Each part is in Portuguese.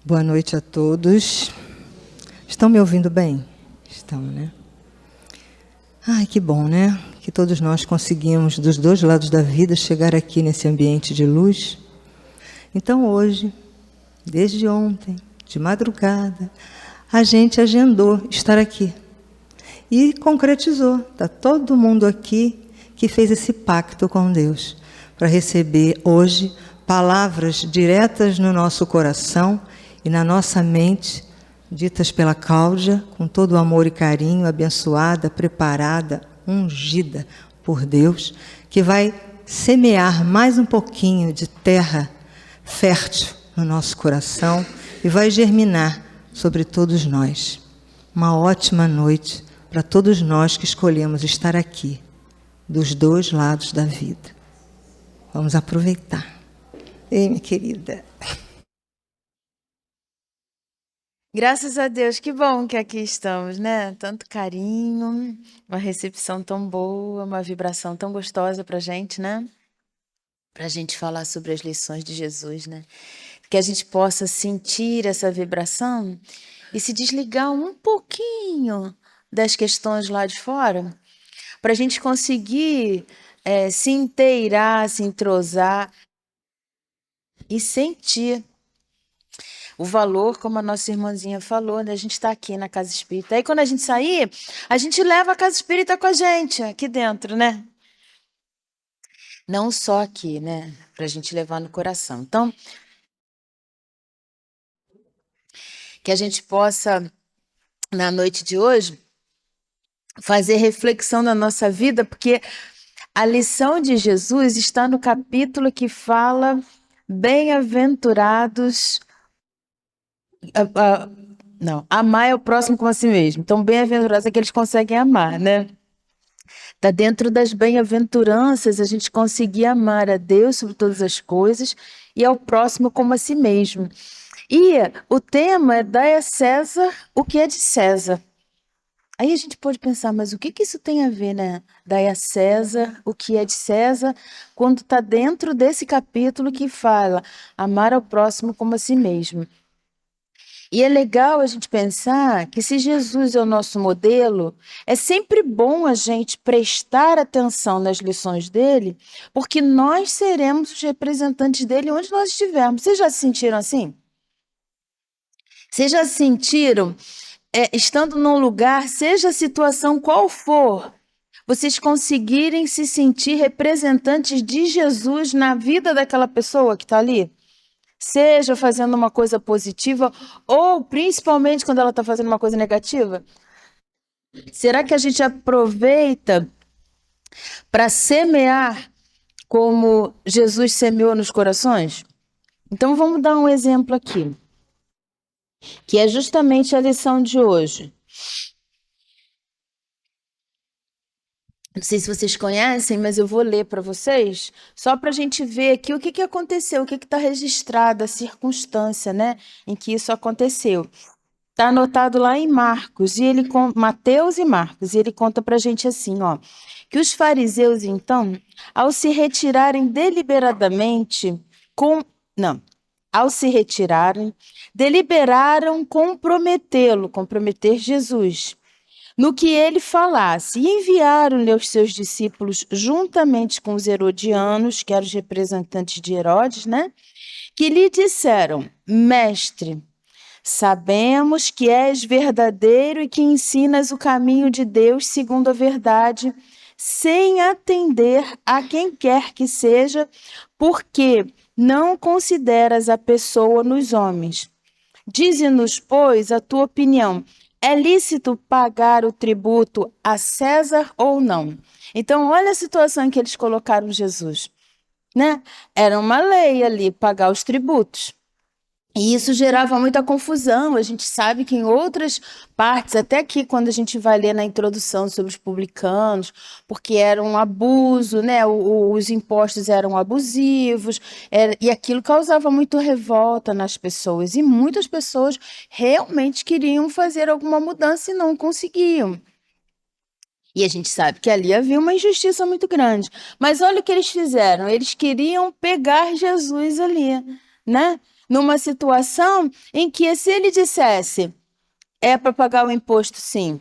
Boa noite a todos. Estão me ouvindo bem? Estão, né? Ai, que bom, né? Que todos nós conseguimos, dos dois lados da vida, chegar aqui nesse ambiente de luz. Então, hoje, desde ontem, de madrugada, a gente agendou estar aqui. E concretizou. Está todo mundo aqui que fez esse pacto com Deus para receber hoje palavras diretas no nosso coração e na nossa mente, ditas pela Cláudia, com todo o amor e carinho, abençoada, preparada, ungida por Deus, que vai semear mais um pouquinho de terra fértil no nosso coração e vai germinar sobre todos nós. Uma ótima noite para todos nós que escolhemos estar aqui, dos dois lados da vida. Vamos aproveitar. Ei, minha querida. Graças a Deus, que bom que aqui estamos, né? Tanto carinho, uma recepção tão boa, uma vibração tão gostosa pra gente, né? Pra gente falar sobre as lições de Jesus, né? Que a gente possa sentir essa vibração e se desligar um pouquinho das questões lá de fora, para a gente conseguir se inteirar, se entrosar e sentir o valor, como a nossa irmãzinha falou, né? A gente está aqui na Casa Espírita. Aí, quando a gente sair, a gente leva a Casa Espírita com a gente, aqui dentro, né? Não só aqui, né? Para a gente levar no coração. Então, que a gente possa, na noite de hoje, fazer reflexão na nossa vida, porque a lição de Jesus está no capítulo que fala bem-aventurados. Não, amar é o próximo como a si mesmo. Então, bem-aventurados é que eles conseguem amar, né? Está dentro das bem-aventuranças a gente conseguir amar a Deus sobre todas as coisas e ao próximo como a si mesmo. E o tema é dar a César o que é de César. Aí a gente pode pensar, mas o que isso tem a ver, né? Dar a César o que é de César, quando está dentro desse capítulo que fala amar ao próximo como a si mesmo. E é legal a gente pensar que se Jesus é o nosso modelo, é sempre bom a gente prestar atenção nas lições dele, porque nós seremos os representantes dele onde nós estivermos. Vocês já se sentiram assim? Vocês já se sentiram, estando num lugar, seja a situação qual for, vocês conseguirem se sentir representantes de Jesus na vida daquela pessoa que está ali? Seja fazendo uma coisa positiva ou principalmente quando ela está fazendo uma coisa negativa? Será que a gente aproveita para semear como Jesus semeou nos corações? Então vamos dar um exemplo aqui, que é justamente a lição de hoje. Não sei se vocês conhecem, mas eu vou ler para vocês, só para a gente ver aqui o que aconteceu, o que está registrado, a circunstância, né, em que isso aconteceu. Está anotado lá em Marcos, Mateus e Marcos, e ele conta para a gente assim, ó, que os fariseus, então, ao se retirarem deliberadamente, ao se retirarem, deliberaram comprometer Jesus, no que ele falasse, e enviaram-lhe os seus discípulos juntamente com os herodianos, que eram os representantes de Herodes, né? Que lhe disseram: Mestre, sabemos que és verdadeiro e que ensinas o caminho de Deus segundo a verdade, sem atender a quem quer que seja, porque não consideras a pessoa nos homens. Dize-nos, pois, a tua opinião. É lícito pagar o tributo a César ou não? Então, olha a situação em que eles colocaram Jesus, né? Era uma lei ali, pagar os tributos. E isso gerava muita confusão. A gente sabe que em outras partes, até aqui quando a gente vai ler na introdução sobre os publicanos, porque era um abuso, né? Os impostos eram abusivos, e aquilo causava muito revolta nas pessoas. E muitas pessoas realmente queriam fazer alguma mudança e não conseguiam. E a gente sabe que ali havia uma injustiça muito grande. Mas olha o que eles fizeram. Eles queriam pegar Jesus ali, né? numa situação em que, se ele dissesse, é para pagar o imposto, sim,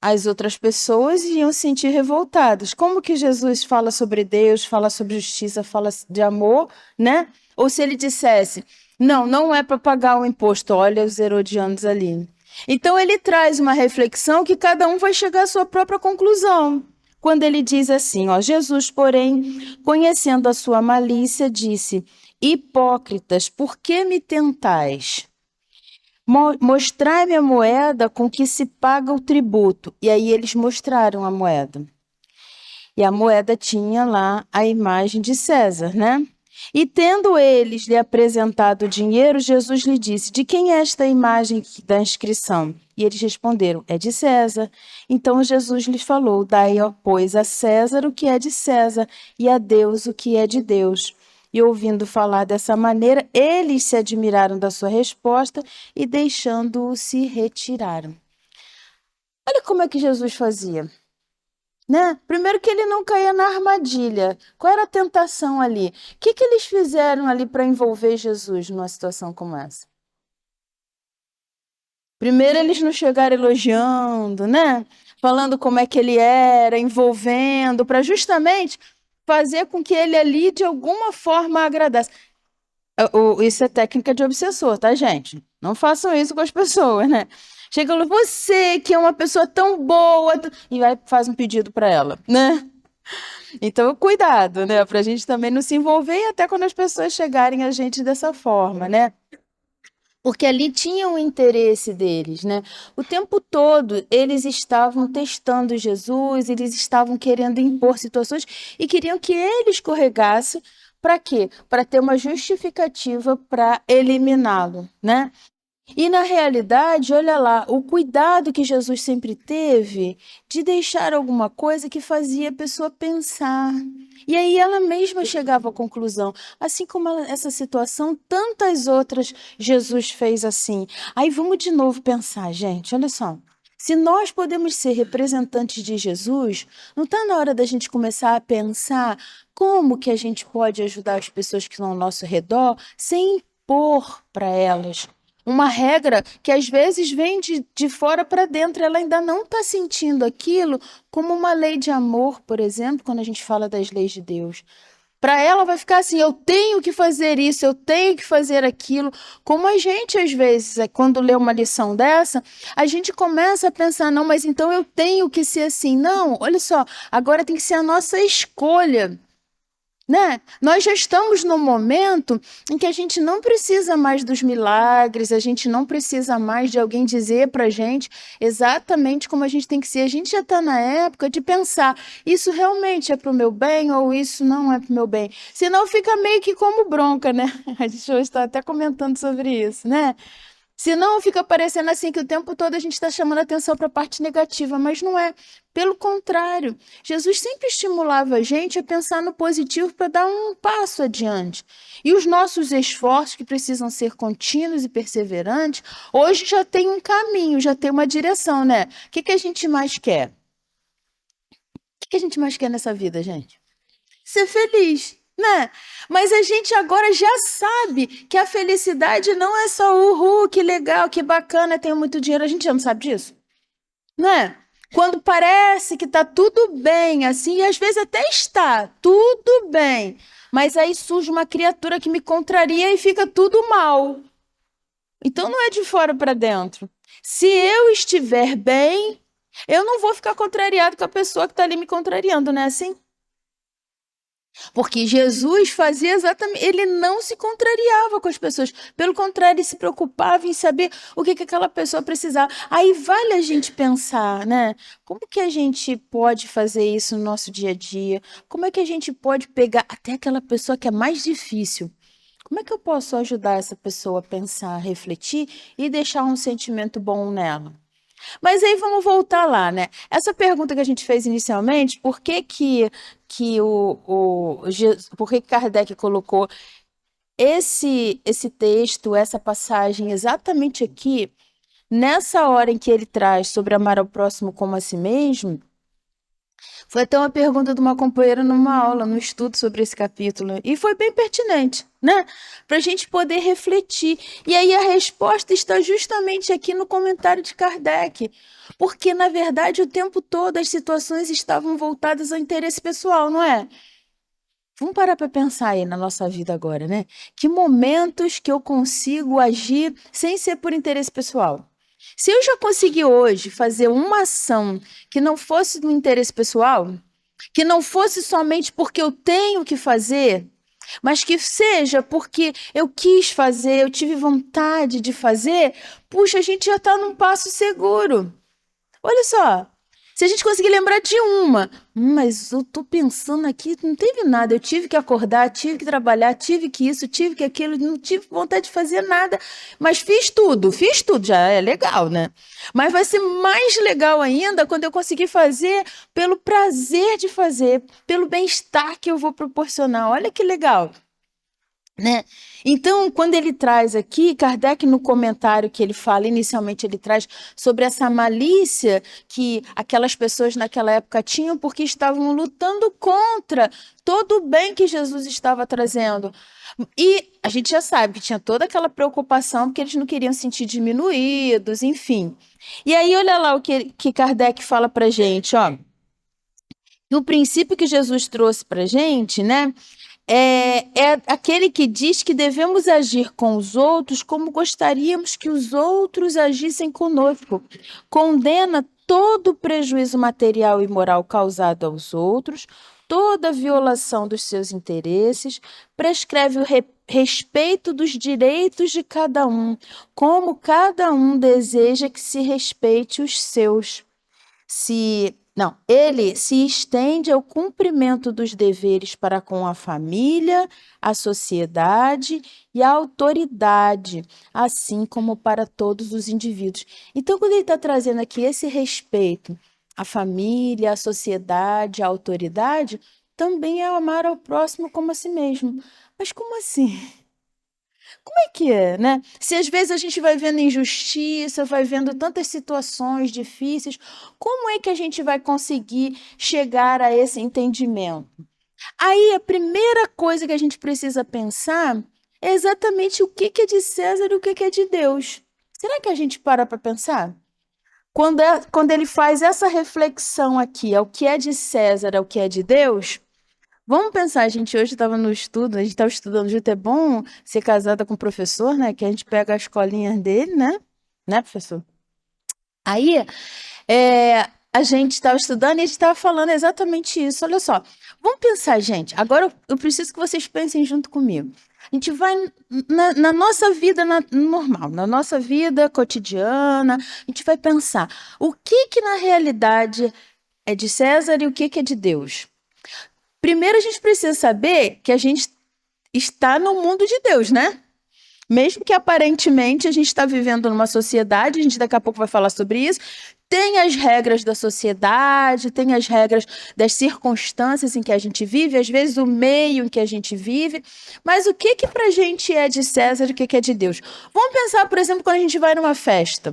as outras pessoas iam se sentir revoltadas. Como que Jesus fala sobre Deus, fala sobre justiça, fala de amor, né? Ou se ele dissesse, não, não é para pagar o imposto, olha os herodianos ali. Então ele traz uma reflexão que cada um vai chegar à sua própria conclusão. Quando ele diz assim, ó, Jesus, porém, conhecendo a sua malícia, disse, hipócritas, por que me tentais? Mostrai-me a moeda com que se paga o tributo. E aí eles mostraram a moeda. E a moeda tinha lá a imagem de César, né? E tendo eles lhe apresentado o dinheiro, Jesus lhe disse, de quem é esta imagem da inscrição? E eles responderam, é de César. Então Jesus lhes falou, dai, pois, a César o que é de César e a Deus o que é de Deus. E ouvindo falar dessa maneira, eles se admiraram da sua resposta e deixando-o se retiraram. Olha como é que Jesus fazia, né? Primeiro que ele não caía na armadilha. Qual era a tentação ali? O que eles fizeram ali para envolver Jesus numa situação como essa? Primeiro eles não chegaram elogiando, né? Falando como é que ele era, envolvendo, para justamente fazer com que ele ali de alguma forma agradasse. Isso é técnica de obsessor, tá, gente? Não façam isso com as pessoas, né? Chega e fala, você que é uma pessoa tão boa, e vai faz um pedido para ela, né? Então, cuidado, né? Para a gente também não se envolver e até quando as pessoas chegarem a gente dessa forma, né? Porque ali tinha o interesse deles, né? O tempo todo eles estavam testando Jesus, eles estavam querendo impor situações e queriam que ele escorregasse. Para quê? Para ter uma justificativa para eliminá-lo, né? E na realidade, olha lá, o cuidado que Jesus sempre teve de deixar alguma coisa que fazia a pessoa pensar. E aí ela mesma chegava à conclusão. Assim como essa situação, tantas outras Jesus fez assim. Aí vamos de novo pensar, gente, olha só. Se nós podemos ser representantes de Jesus, não está na hora da gente começar a pensar como que a gente pode ajudar as pessoas que estão ao nosso redor sem impor para elas uma regra que às vezes vem de fora para dentro, ela ainda não está sentindo aquilo como uma lei de amor, por exemplo, quando a gente fala das leis de Deus. Para ela vai ficar assim, eu tenho que fazer isso, eu tenho que fazer aquilo. Como a gente, às vezes, quando lê uma lição dessa, a gente começa a pensar, não, mas então eu tenho que ser assim. Não, olha só, agora tem que ser a nossa escolha. Né? Nós já estamos num momento em que a gente não precisa mais dos milagres, a gente não precisa mais de alguém dizer para a gente exatamente como a gente tem que ser. A gente já está na época de pensar, isso realmente é para o meu bem ou isso não é para o meu bem? Senão fica meio que como bronca, né? A gente hoje está até comentando sobre isso, né? Senão fica parecendo assim que o tempo todo a gente está chamando atenção para a parte negativa, mas não é. Pelo contrário, Jesus sempre estimulava a gente a pensar no positivo para dar um passo adiante. E os nossos esforços, que precisam ser contínuos e perseverantes, hoje já tem um caminho, já tem uma direção, né? O que a gente mais quer? O que a gente mais quer nessa vida, gente? Ser feliz, né? Mas a gente agora já sabe que a felicidade não é só uhul, que legal, que bacana, tenho muito dinheiro. A gente já não sabe disso, né? Quando parece que tá tudo bem, assim, e às vezes até está tudo bem, mas aí surge uma criatura que me contraria e fica tudo mal. Então não é de fora para dentro. Se eu estiver bem, eu não vou ficar contrariado com a pessoa que está ali me contrariando, não é assim? Porque Jesus fazia exatamente, ele não se contrariava com as pessoas, pelo contrário, ele se preocupava em saber o que aquela pessoa precisava. Aí vale a gente pensar, né? Como que a gente pode fazer isso no nosso dia a dia? Como é que a gente pode pegar até aquela pessoa que é mais difícil? Como é que eu posso ajudar essa pessoa a pensar, a refletir e deixar um sentimento bom nela? Mas aí vamos voltar lá, né? Essa pergunta que a gente fez inicialmente, por que por que Kardec colocou esse texto, essa passagem exatamente aqui, nessa hora em que ele traz sobre amar ao próximo como a si mesmo, Foi até uma pergunta de uma companheira numa aula, no estudo sobre esse capítulo. E foi bem pertinente, né? Para a gente poder refletir. E aí a resposta está justamente aqui no comentário de Kardec. Porque, na verdade, o tempo todo as situações estavam voltadas ao interesse pessoal, não é? Vamos parar para pensar aí na nossa vida agora, né? Que momentos que eu consigo agir sem ser por interesse pessoal? Se eu já consegui hoje fazer uma ação que não fosse do interesse pessoal, que não fosse somente porque eu tenho que fazer, mas que seja porque eu quis fazer, eu tive vontade de fazer, puxa, a gente já está num passo seguro. Olha só, se a gente conseguir lembrar de uma, mas eu tô pensando aqui, não teve nada, eu tive que acordar, tive que trabalhar, tive que isso, tive que aquilo, não tive vontade de fazer nada, mas fiz tudo, já é legal, né? Mas vai ser mais legal ainda quando eu conseguir fazer pelo prazer de fazer, pelo bem-estar que eu vou proporcionar. Olha que legal. Né? Então, quando ele traz aqui, Kardec, no comentário que ele fala, inicialmente ele traz sobre essa malícia que aquelas pessoas naquela época tinham porque estavam lutando contra todo o bem que Jesus estava trazendo. E a gente já sabe que tinha toda aquela preocupação porque eles não queriam se sentir diminuídos, enfim. E aí, olha lá o que Kardec fala para gente, ó. O princípio que Jesus trouxe para gente, né? É aquele que diz que devemos agir com os outros como gostaríamos que os outros agissem conosco. Condena todo o prejuízo material e moral causado aos outros, toda violação dos seus interesses, prescreve o respeito dos direitos de cada um, como cada um deseja que se respeite os seus. Ele se estende ao cumprimento dos deveres para com a família, a sociedade e a autoridade, assim como para todos os indivíduos. Então, quando ele está trazendo aqui esse respeito à família, à sociedade, à autoridade, também é amar ao próximo como a si mesmo. Mas como assim? Como é que é, né? Se às vezes a gente vai vendo injustiça, vai vendo tantas situações difíceis, como é que a gente vai conseguir chegar a esse entendimento? Aí a primeira coisa que a gente precisa pensar é exatamente o que é de César e o que é de Deus. Será que a gente para pensar? Quando ele faz essa reflexão aqui, é o que é de César, é o que é de Deus, vamos pensar, a gente hoje estava no estudo, a gente estava estudando junto, é bom ser casada com o professor, né? Que a gente pega as colinhas dele, né? Né, professor? Aí, a gente estava estudando e a gente estava falando exatamente isso. Olha só, vamos pensar, gente. Agora eu preciso que vocês pensem junto comigo. A gente vai na nossa vida normal, na nossa vida cotidiana, a gente vai pensar o que na realidade é de César e o que é de Deus. Primeiro, a gente precisa saber que a gente está no mundo de Deus, né? Mesmo que aparentemente a gente está vivendo numa sociedade, a gente daqui a pouco vai falar sobre isso, tem as regras da sociedade, tem as regras das circunstâncias em que a gente vive, às vezes o meio em que a gente vive, mas o que para a gente é de César e o que é de Deus? Vamos pensar, por exemplo, quando a gente vai numa festa.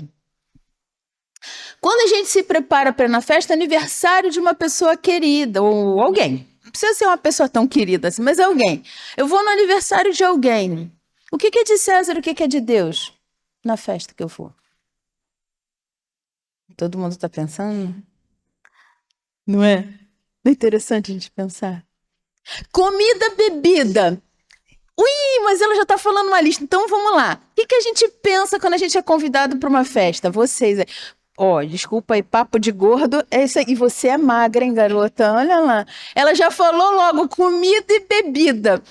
Quando a gente se prepara para ir na festa, aniversário de uma pessoa querida, ou alguém. Não precisa ser uma pessoa tão querida assim, mas é alguém. Eu vou no aniversário de alguém. O que é de César e o que é de Deus? Na festa que eu for. Todo mundo está pensando? Não é? Não é interessante a gente pensar? Comida, bebida. Ui, mas ela já está falando uma lista. Então vamos lá. O que a gente pensa quando a gente é convidado para uma festa? Vocês aí. Ó, desculpa aí, papo de gordo, é isso aí. E você é magra, hein, garota? Olha lá. Ela já falou logo comida e bebida.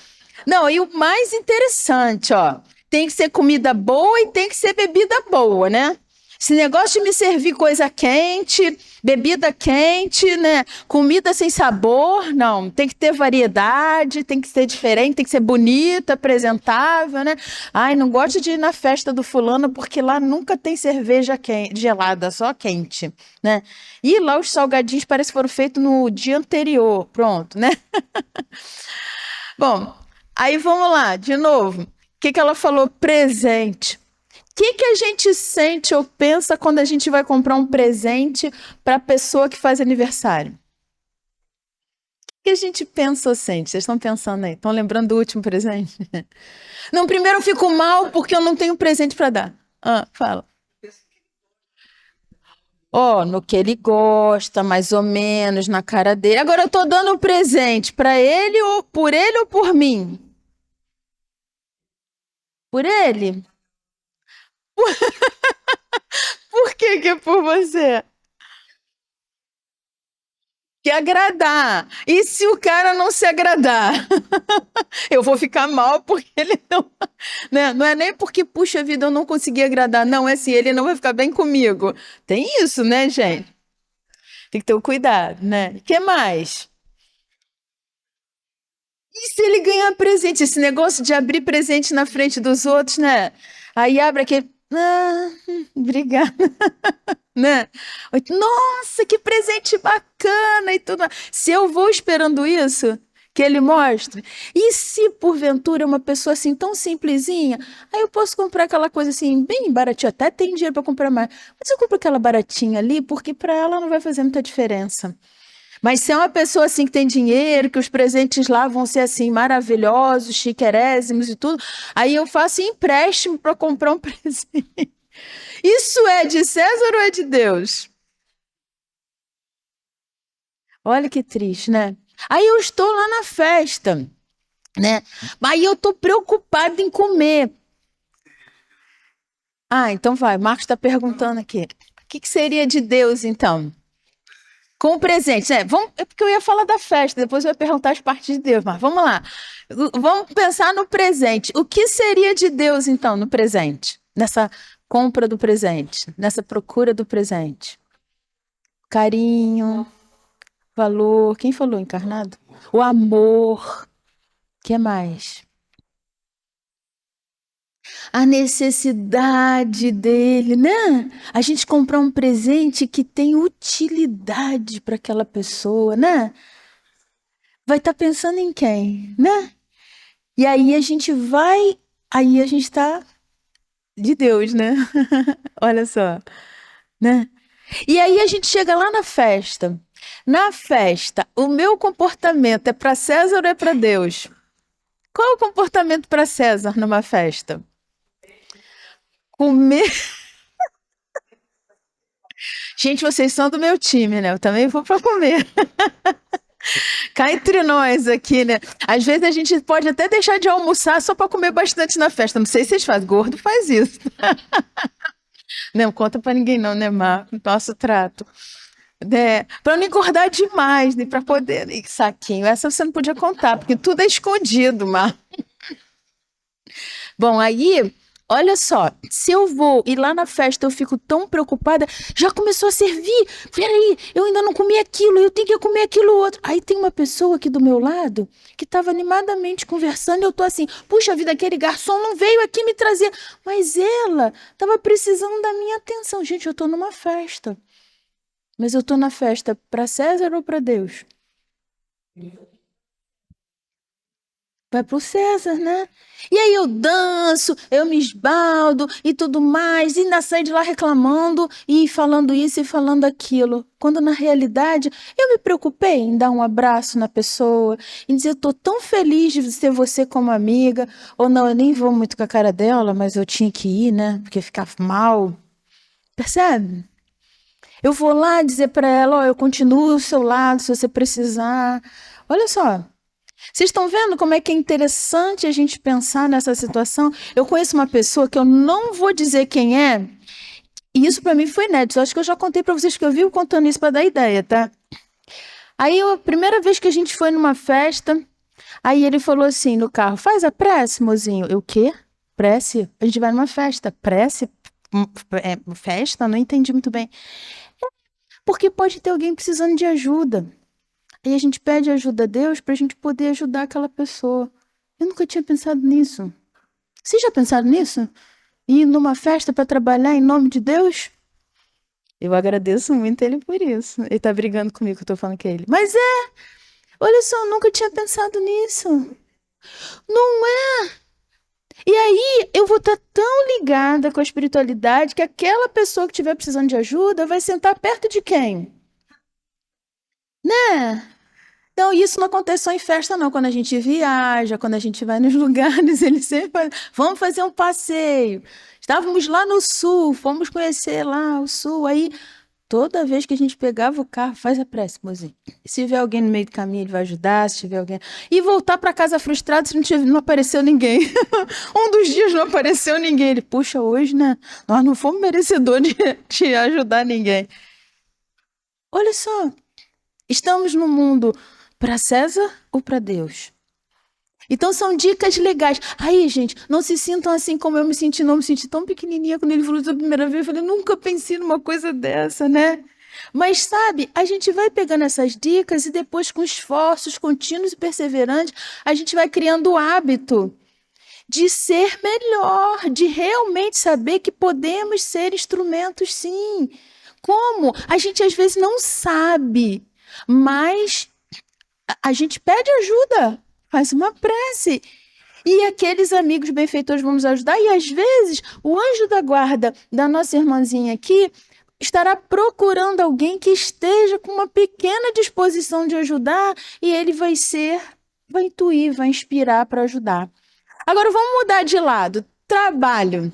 Não, e o mais interessante, ó, tem que ser comida boa e tem que ser bebida boa, né? Esse negócio de me servir coisa quente, bebida quente, né? Comida sem sabor, não. Tem que ter variedade, tem que ser diferente, tem que ser bonita, apresentável, né? Ai, não gosto de ir na festa do fulano porque lá nunca tem cerveja quente, gelada, só quente, né? E lá os salgadinhos parece que foram feitos no dia anterior, pronto, né? Bom, aí vamos lá, de novo. O que ela falou? Presente. O que a gente sente ou pensa quando a gente vai comprar um presente para a pessoa que faz aniversário? que a gente pensa ou sente? Vocês estão pensando aí? Estão lembrando do último presente? Não, primeiro eu fico mal porque eu não tenho presente para dar. Ah, fala. Ó, no que ele gosta, mais ou menos, na cara dele. Agora eu tô dando o presente para ele ou por mim? Por ele? Por que que é por você? Quer agradar. E se o cara não se agradar? Eu vou ficar mal porque ele não, né? Não é nem porque, puxa vida, eu não consegui agradar. Não, é assim, ele não vai ficar bem comigo. Tem isso, né, gente? Tem que ter o cuidado, né? O que mais? E se ele ganhar presente? Esse negócio de abrir presente na frente dos outros, né? Aí abre aquele. Ah, obrigada, né? Nossa, que presente bacana e tudo mais. Se eu vou esperando isso, que ele mostre. E se porventura é uma pessoa assim tão simplesinha, aí eu posso comprar aquela coisa assim, bem baratinha, até tem dinheiro para comprar mais. Mas eu compro aquela baratinha ali, porque para ela não vai fazer muita diferença. Mas se é uma pessoa assim que tem dinheiro, que os presentes lá vão ser assim maravilhosos, chiquerésimos e tudo, aí eu faço empréstimo para comprar um presente. Isso é de César ou é de Deus? Olha que triste, né? Aí eu estou lá na festa, né? Aí eu estou preocupada em comer. Ah, então vai. Marcos está perguntando aqui. O que seria de Deus, então? Com o presente, né? É porque eu ia falar da festa, depois eu ia perguntar as partes de Deus, mas vamos lá. Vamos pensar no presente. O que seria de Deus, então, no presente? Nessa compra do presente, nessa procura do presente? Carinho, valor. Quem falou encarnado? O amor. O que mais? A necessidade dele, né? A gente comprar um presente que tem utilidade para aquela pessoa, né? Vai estar pensando em quem, né? E aí a gente está de Deus, né? Olha só, né? E aí a gente chega lá na festa. Na festa, o meu comportamento é para César ou é para Deus? Qual é o comportamento para César numa festa? Comer. Gente, vocês são do meu time, né? Eu também vou para comer. Cá entre nós aqui, né? Às vezes a gente pode até deixar de almoçar só para comer bastante na festa. Não sei se vocês fazem. Gordo faz isso. Não conta para ninguém não, né, Marco? Nosso trato. É, para não engordar demais, né? Para poder. Ih, saquinho. Essa você não podia contar, porque tudo é escondido, Marco. Bom, aí, olha só, se eu vou e lá na festa eu fico tão preocupada, já começou a servir. Peraí, eu ainda não comi aquilo, eu tenho que comer aquilo outro. Aí tem uma pessoa aqui do meu lado que estava animadamente conversando e eu tô assim, puxa vida, aquele garçom não veio aqui me trazer. Mas ela estava precisando da minha atenção. Gente, eu tô numa festa. Mas eu tô na festa para César ou para Deus? Vai pro César, né? E aí eu danço, eu me esbaldo e tudo mais, e ainda saio de lá reclamando e falando isso e falando aquilo. Quando na realidade eu me preocupei em dar um abraço na pessoa, em dizer, eu tô tão feliz de ter você como amiga, ou não, eu nem vou muito com a cara dela, mas eu tinha que ir, né? Porque ficava mal. Percebe? Eu vou lá dizer para ela, ó, eu continuo ao seu lado se você precisar. Olha só. Vocês estão vendo como é que é interessante a gente pensar nessa situação? Eu conheço uma pessoa que eu não vou dizer quem é, e isso para mim foi inédito. Eu acho que eu já contei para vocês que eu vivo contando isso para dar ideia, tá? Aí, a primeira vez que a gente foi numa festa, aí ele falou assim no carro: faz a prece, mozinho. Eu, o quê? Prece? A gente vai numa festa. Prece? Festa? Não entendi muito bem. Porque pode ter alguém precisando de ajuda. E a gente pede ajuda a Deus para a gente poder ajudar aquela pessoa. Eu nunca tinha pensado nisso. Vocês já pensaram nisso? Ir numa festa para trabalhar em nome de Deus? Eu agradeço muito ele por isso. Ele tá brigando comigo que eu tô falando que é ele. Mas olha só, eu nunca tinha pensado nisso. Não é? E aí eu vou estar tão ligada com a espiritualidade que aquela pessoa que estiver precisando de ajuda vai sentar perto de quem? Né? Então isso não acontece só em festa, não. Quando a gente viaja, quando a gente vai nos lugares, eles sempre falam, vamos fazer um passeio. Estávamos lá no sul, fomos conhecer lá o sul. Aí, toda vez que a gente pegava o carro, faz a prece, mozinho. Se tiver alguém no meio do caminho, ele vai ajudar. Se tiver alguém. E voltar para casa frustrado se não apareceu ninguém. Um dos dias não apareceu ninguém. Ele, puxa, hoje, né? Nós não fomos merecedores de ajudar ninguém. Olha só. Estamos no mundo para César ou para Deus? Então são dicas legais. Aí, gente, não se sintam assim como eu me senti, não me senti tão pequenininha quando ele falou isso a primeira vez. Eu falei, nunca pensei numa coisa dessa, né? Mas sabe, a gente vai pegando essas dicas e depois com esforços contínuos e perseverantes, a gente vai criando o hábito de ser melhor, de realmente saber que podemos ser instrumentos, sim. Como? A gente às vezes não sabe, mas a gente pede ajuda, faz uma prece. E aqueles amigos benfeitores vão nos ajudar. E às vezes o anjo da guarda da nossa irmãzinha aqui estará procurando alguém que esteja com uma pequena disposição de ajudar e ele vai intuir, vai inspirar para ajudar. Agora vamos mudar de lado. Trabalho.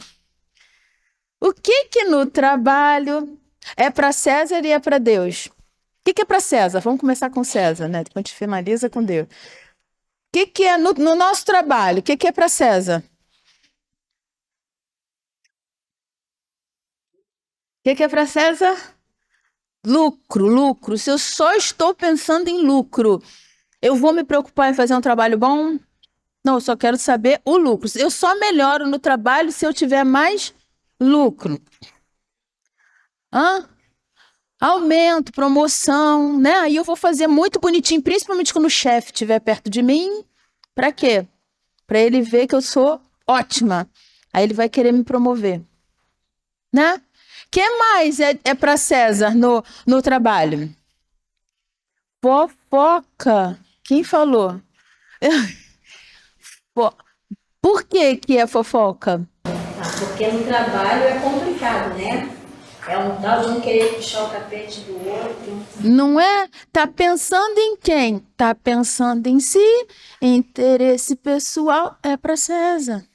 O que no trabalho é para César e é para Deus? O que é para César? Vamos começar com César, né? Depois a gente finaliza com Deus. O que é no nosso trabalho? O que é para César? O que é para César? Lucro, lucro. Se eu só estou pensando em lucro, eu vou me preocupar em fazer um trabalho bom? Não, eu só quero saber o lucro. Eu só melhoro no trabalho se eu tiver mais lucro. Hã? Aumento, promoção, né? Aí eu vou fazer muito bonitinho, principalmente quando o chefe estiver perto de mim. Para quê? Para ele ver que eu sou ótima. Aí ele vai querer me promover, né? O que mais é para César no trabalho? Fofoca. Quem falou? Por que é fofoca? Porque no trabalho é complicado, né? É um tal de um querer puxar o tapete do outro. Não é? Tá pensando em quem? Tá pensando em si. Interesse pessoal é para César.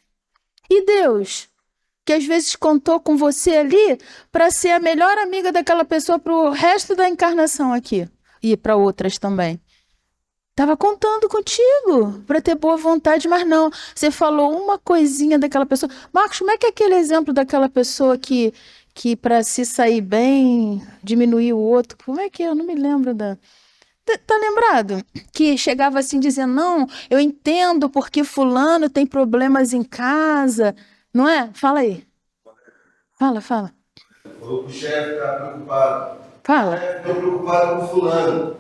E Deus, que às vezes contou com você ali para ser a melhor amiga daquela pessoa para o resto da encarnação aqui e para outras também. Estava contando contigo para ter boa vontade, mas não. Você falou uma coisinha daquela pessoa. Marcos, como é que é aquele exemplo daquela pessoa que para se sair bem, diminuir o outro? Como é que é? Eu não me lembro da. Tá lembrado? Que chegava assim dizendo, não, eu entendo porque fulano tem problemas em casa. Não é? Fala aí. Fala. Falou que o chefe está preocupado. Fala. O chefe está preocupado com fulano.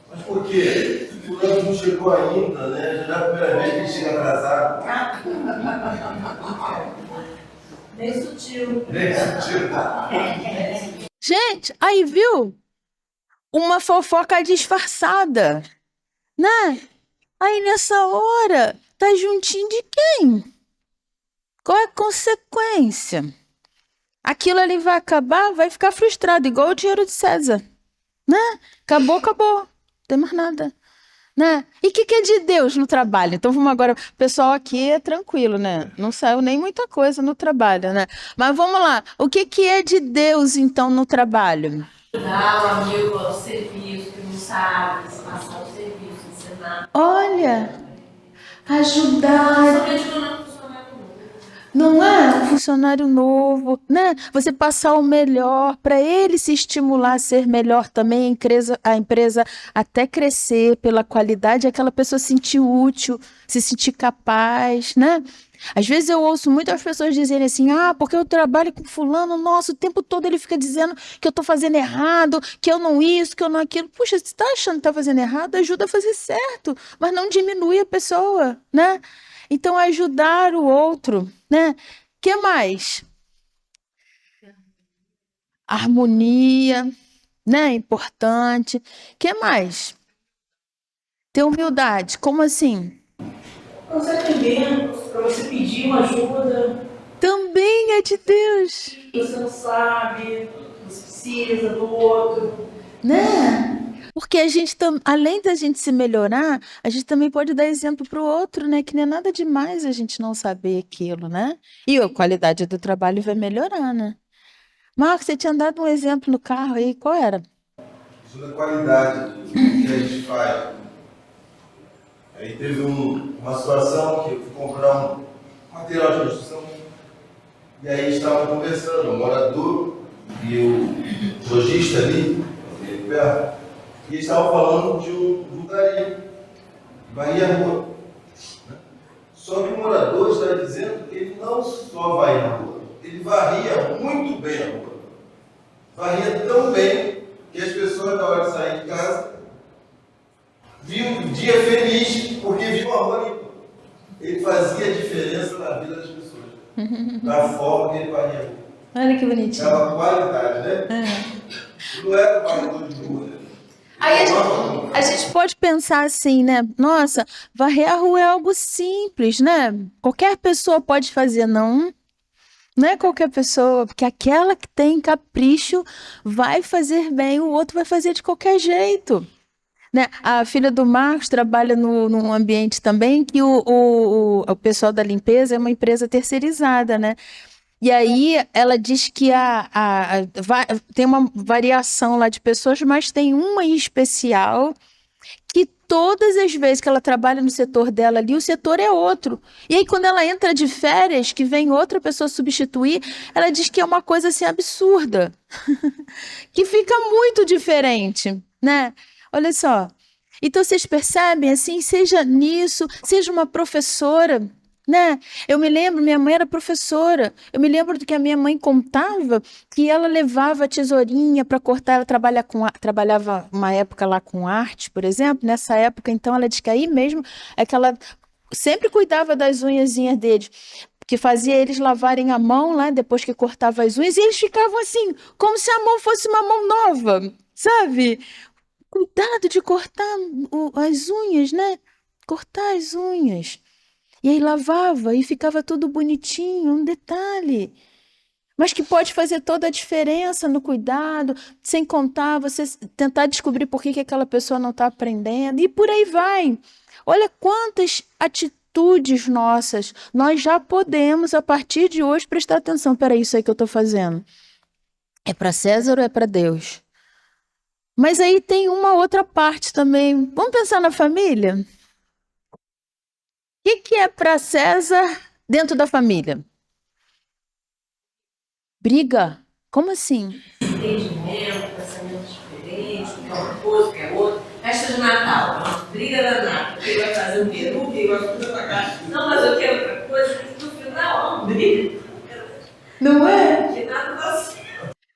Mas por quê? Fulano não chegou ainda, né? Já é a primeira vez que ele chega atrasado. Bem sutil. Gente, aí viu? Uma fofoca disfarçada, né? Aí nessa hora, tá juntinho de quem? Qual é a consequência? Aquilo ali vai acabar, vai ficar frustrado, igual o dinheiro de César, né? Acabou. Não tem mais nada, né? E o que é de Deus no trabalho? Então vamos agora, o pessoal aqui é tranquilo, né? Não saiu nem muita coisa no trabalho, né? Mas vamos lá, o que é de Deus então no trabalho? Ajudar o amigo ao serviço, que não sabe, passar o serviço, ensinar. Olha, ajudar. Somente quando é um funcionário novo. Não é um funcionário novo, né? Você passar o melhor para ele se estimular a ser melhor também, a empresa até crescer pela qualidade, aquela pessoa se sentir útil, se sentir capaz, né? Às vezes eu ouço muitas pessoas dizerem assim, porque eu trabalho com fulano, nossa, o tempo todo ele fica dizendo que eu estou fazendo errado, que eu não isso, que eu não aquilo. Puxa, você está achando que está fazendo errado? Ajuda a fazer certo, mas não diminui a pessoa, né? Então, ajudar o outro, né? Que mais? Harmonia, né? Importante. Que mais? Ter humildade. Como assim? Você atender, para você pedir uma ajuda, Também é de Deus, você não sabe, você precisa do outro. né? Porque a gente, além da gente se melhorar, a gente também pode dar exemplo para o outro, né? Que não é nada demais a gente não saber aquilo, né? E a qualidade do trabalho vai melhorar, né? Marcos, você tinha dado um exemplo no carro aí, qual era? Sobre a qualidade do que a gente faz. Aí teve uma situação que eu fui comprar um material de construção e aí estavam conversando, o morador e o lojista ali perto, e eles estavam falando de um vulgaria, que varria a rua. Né? Só que o morador estava dizendo que ele não só varria a rua, ele varria muito bem a rua. Varria tão bem que as pessoas, na hora de sair de casa, viam o dia feliz porque viu a rua limpa. Ele fazia diferença na vida das pessoas, da forma que ele varria a rua. Olha que bonitinho. Aquela qualidade, né? Não era varredor de rua, né? Aí a gente pode pensar assim, né? Nossa, varrer a rua é algo simples, né? Qualquer pessoa pode fazer, não. Não é qualquer pessoa, porque aquela que tem capricho vai fazer bem, o outro vai fazer de qualquer jeito. Né? A filha do Marcos trabalha num ambiente também que o pessoal da limpeza é uma empresa terceirizada, né? E aí ela diz que tem uma variação lá de pessoas, mas tem uma em especial que todas as vezes que ela trabalha no setor dela ali, o setor é outro. E aí, quando ela entra de férias, que vem outra pessoa substituir, ela diz que é uma coisa assim absurda, que fica muito diferente, né? Olha só. Então, vocês percebem, assim, seja nisso, seja uma professora, né? Eu me lembro, minha mãe era professora, eu me lembro do que a minha mãe contava, que ela levava a tesourinha para cortar, ela trabalhava uma época lá com arte, por exemplo, nessa época, então, ela diz que aí mesmo é que ela sempre cuidava das unhazinhas deles, que fazia eles lavarem a mão lá, depois que cortava as unhas, e eles ficavam assim, como se a mão fosse uma mão nova, sabe? Cuidado de cortar as unhas, né? Cortar as unhas. E aí lavava e ficava tudo bonitinho, um detalhe. Mas que pode fazer toda a diferença no cuidado, sem contar você tentar descobrir por que aquela pessoa não está aprendendo, e por aí vai. Olha quantas atitudes nossas nós já podemos, a partir de hoje, prestar atenção. Peraí, isso aí que eu estou fazendo. É para César ou é para Deus? Mas aí tem uma outra parte também. Vamos pensar na família? O que é para César dentro da família? Briga? Como assim? Entendimento, pensamento diferente, que é uma coisa, que é outra. Festa de Natal, briga danada. Quem vai fazer o peru, quem vai fazer pra cá. Não, mas eu quero outra coisa. No final, não briga. Não é? Que nada dá certo.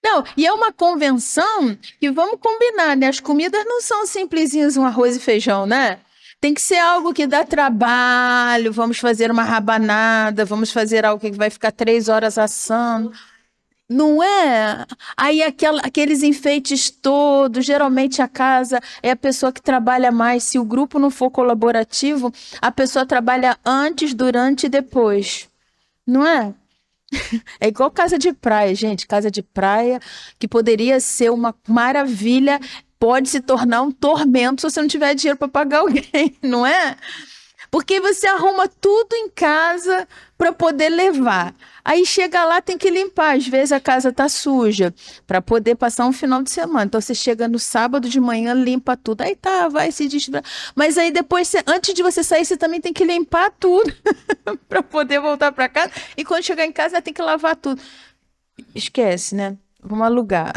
Não, e é uma convenção que, vamos combinar, né? As comidas não são simplesinhas, um arroz e feijão, né? Tem que ser algo que dá trabalho, vamos fazer uma rabanada, vamos fazer algo que vai ficar 3 horas assando. Não é? Aí aqueles enfeites todos, geralmente a casa é a pessoa que trabalha mais. Se o grupo não for colaborativo, a pessoa trabalha antes, durante e depois. Não é? É igual casa de praia, gente. Casa de praia, que poderia ser uma maravilha, pode se tornar um tormento se você não tiver dinheiro para pagar alguém, não é? Porque você arruma tudo em casa para poder levar. Aí chega lá, tem que limpar. Às vezes a casa está suja para poder passar um final de semana. Então você chega no sábado de manhã, limpa tudo. Aí tá, vai se distrair. Mas aí depois, antes de você sair, você também tem que limpar tudo para poder voltar para casa. E quando chegar em casa, tem que lavar tudo. Esquece, né? Vamos alugar.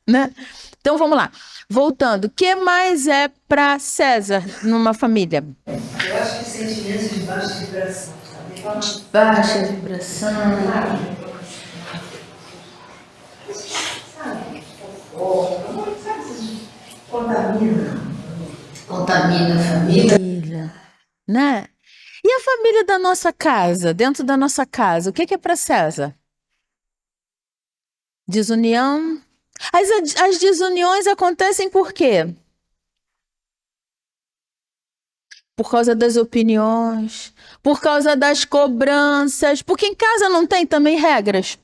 Né? Então vamos lá. Voltando, o que mais é para César numa família? Eu acho que sentimentos de baixa vibração, sabe? Baixa vibração. Sabe? Contamina. Contamina a família. Né? E a família da nossa casa, dentro da nossa casa, o que é para César? Desunião. As desuniões acontecem por quê? Por causa das opiniões, por causa das cobranças, porque em casa não tem também regras.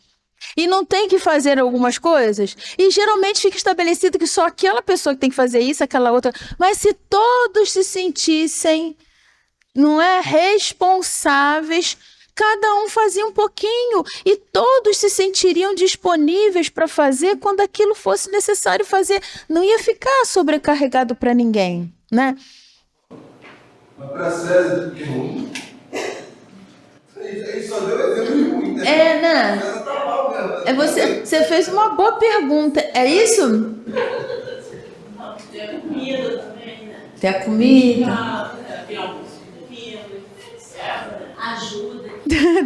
E não tem que fazer algumas coisas? E geralmente fica estabelecido que só aquela pessoa que tem que fazer isso, aquela outra. Mas se todos se sentissem, não é, responsáveis, cada um fazia um pouquinho e todos se sentiriam disponíveis para fazer quando aquilo fosse necessário fazer. Não ia ficar sobrecarregado para ninguém, né? Mas para César, que ruim. Ele só deu exemplo de ruim, né? Né? César tá mal mesmo. Você fez uma boa pergunta. É isso? Não, tem a comida também, né? Tem a comida. Tem almoço de comida, ajuda.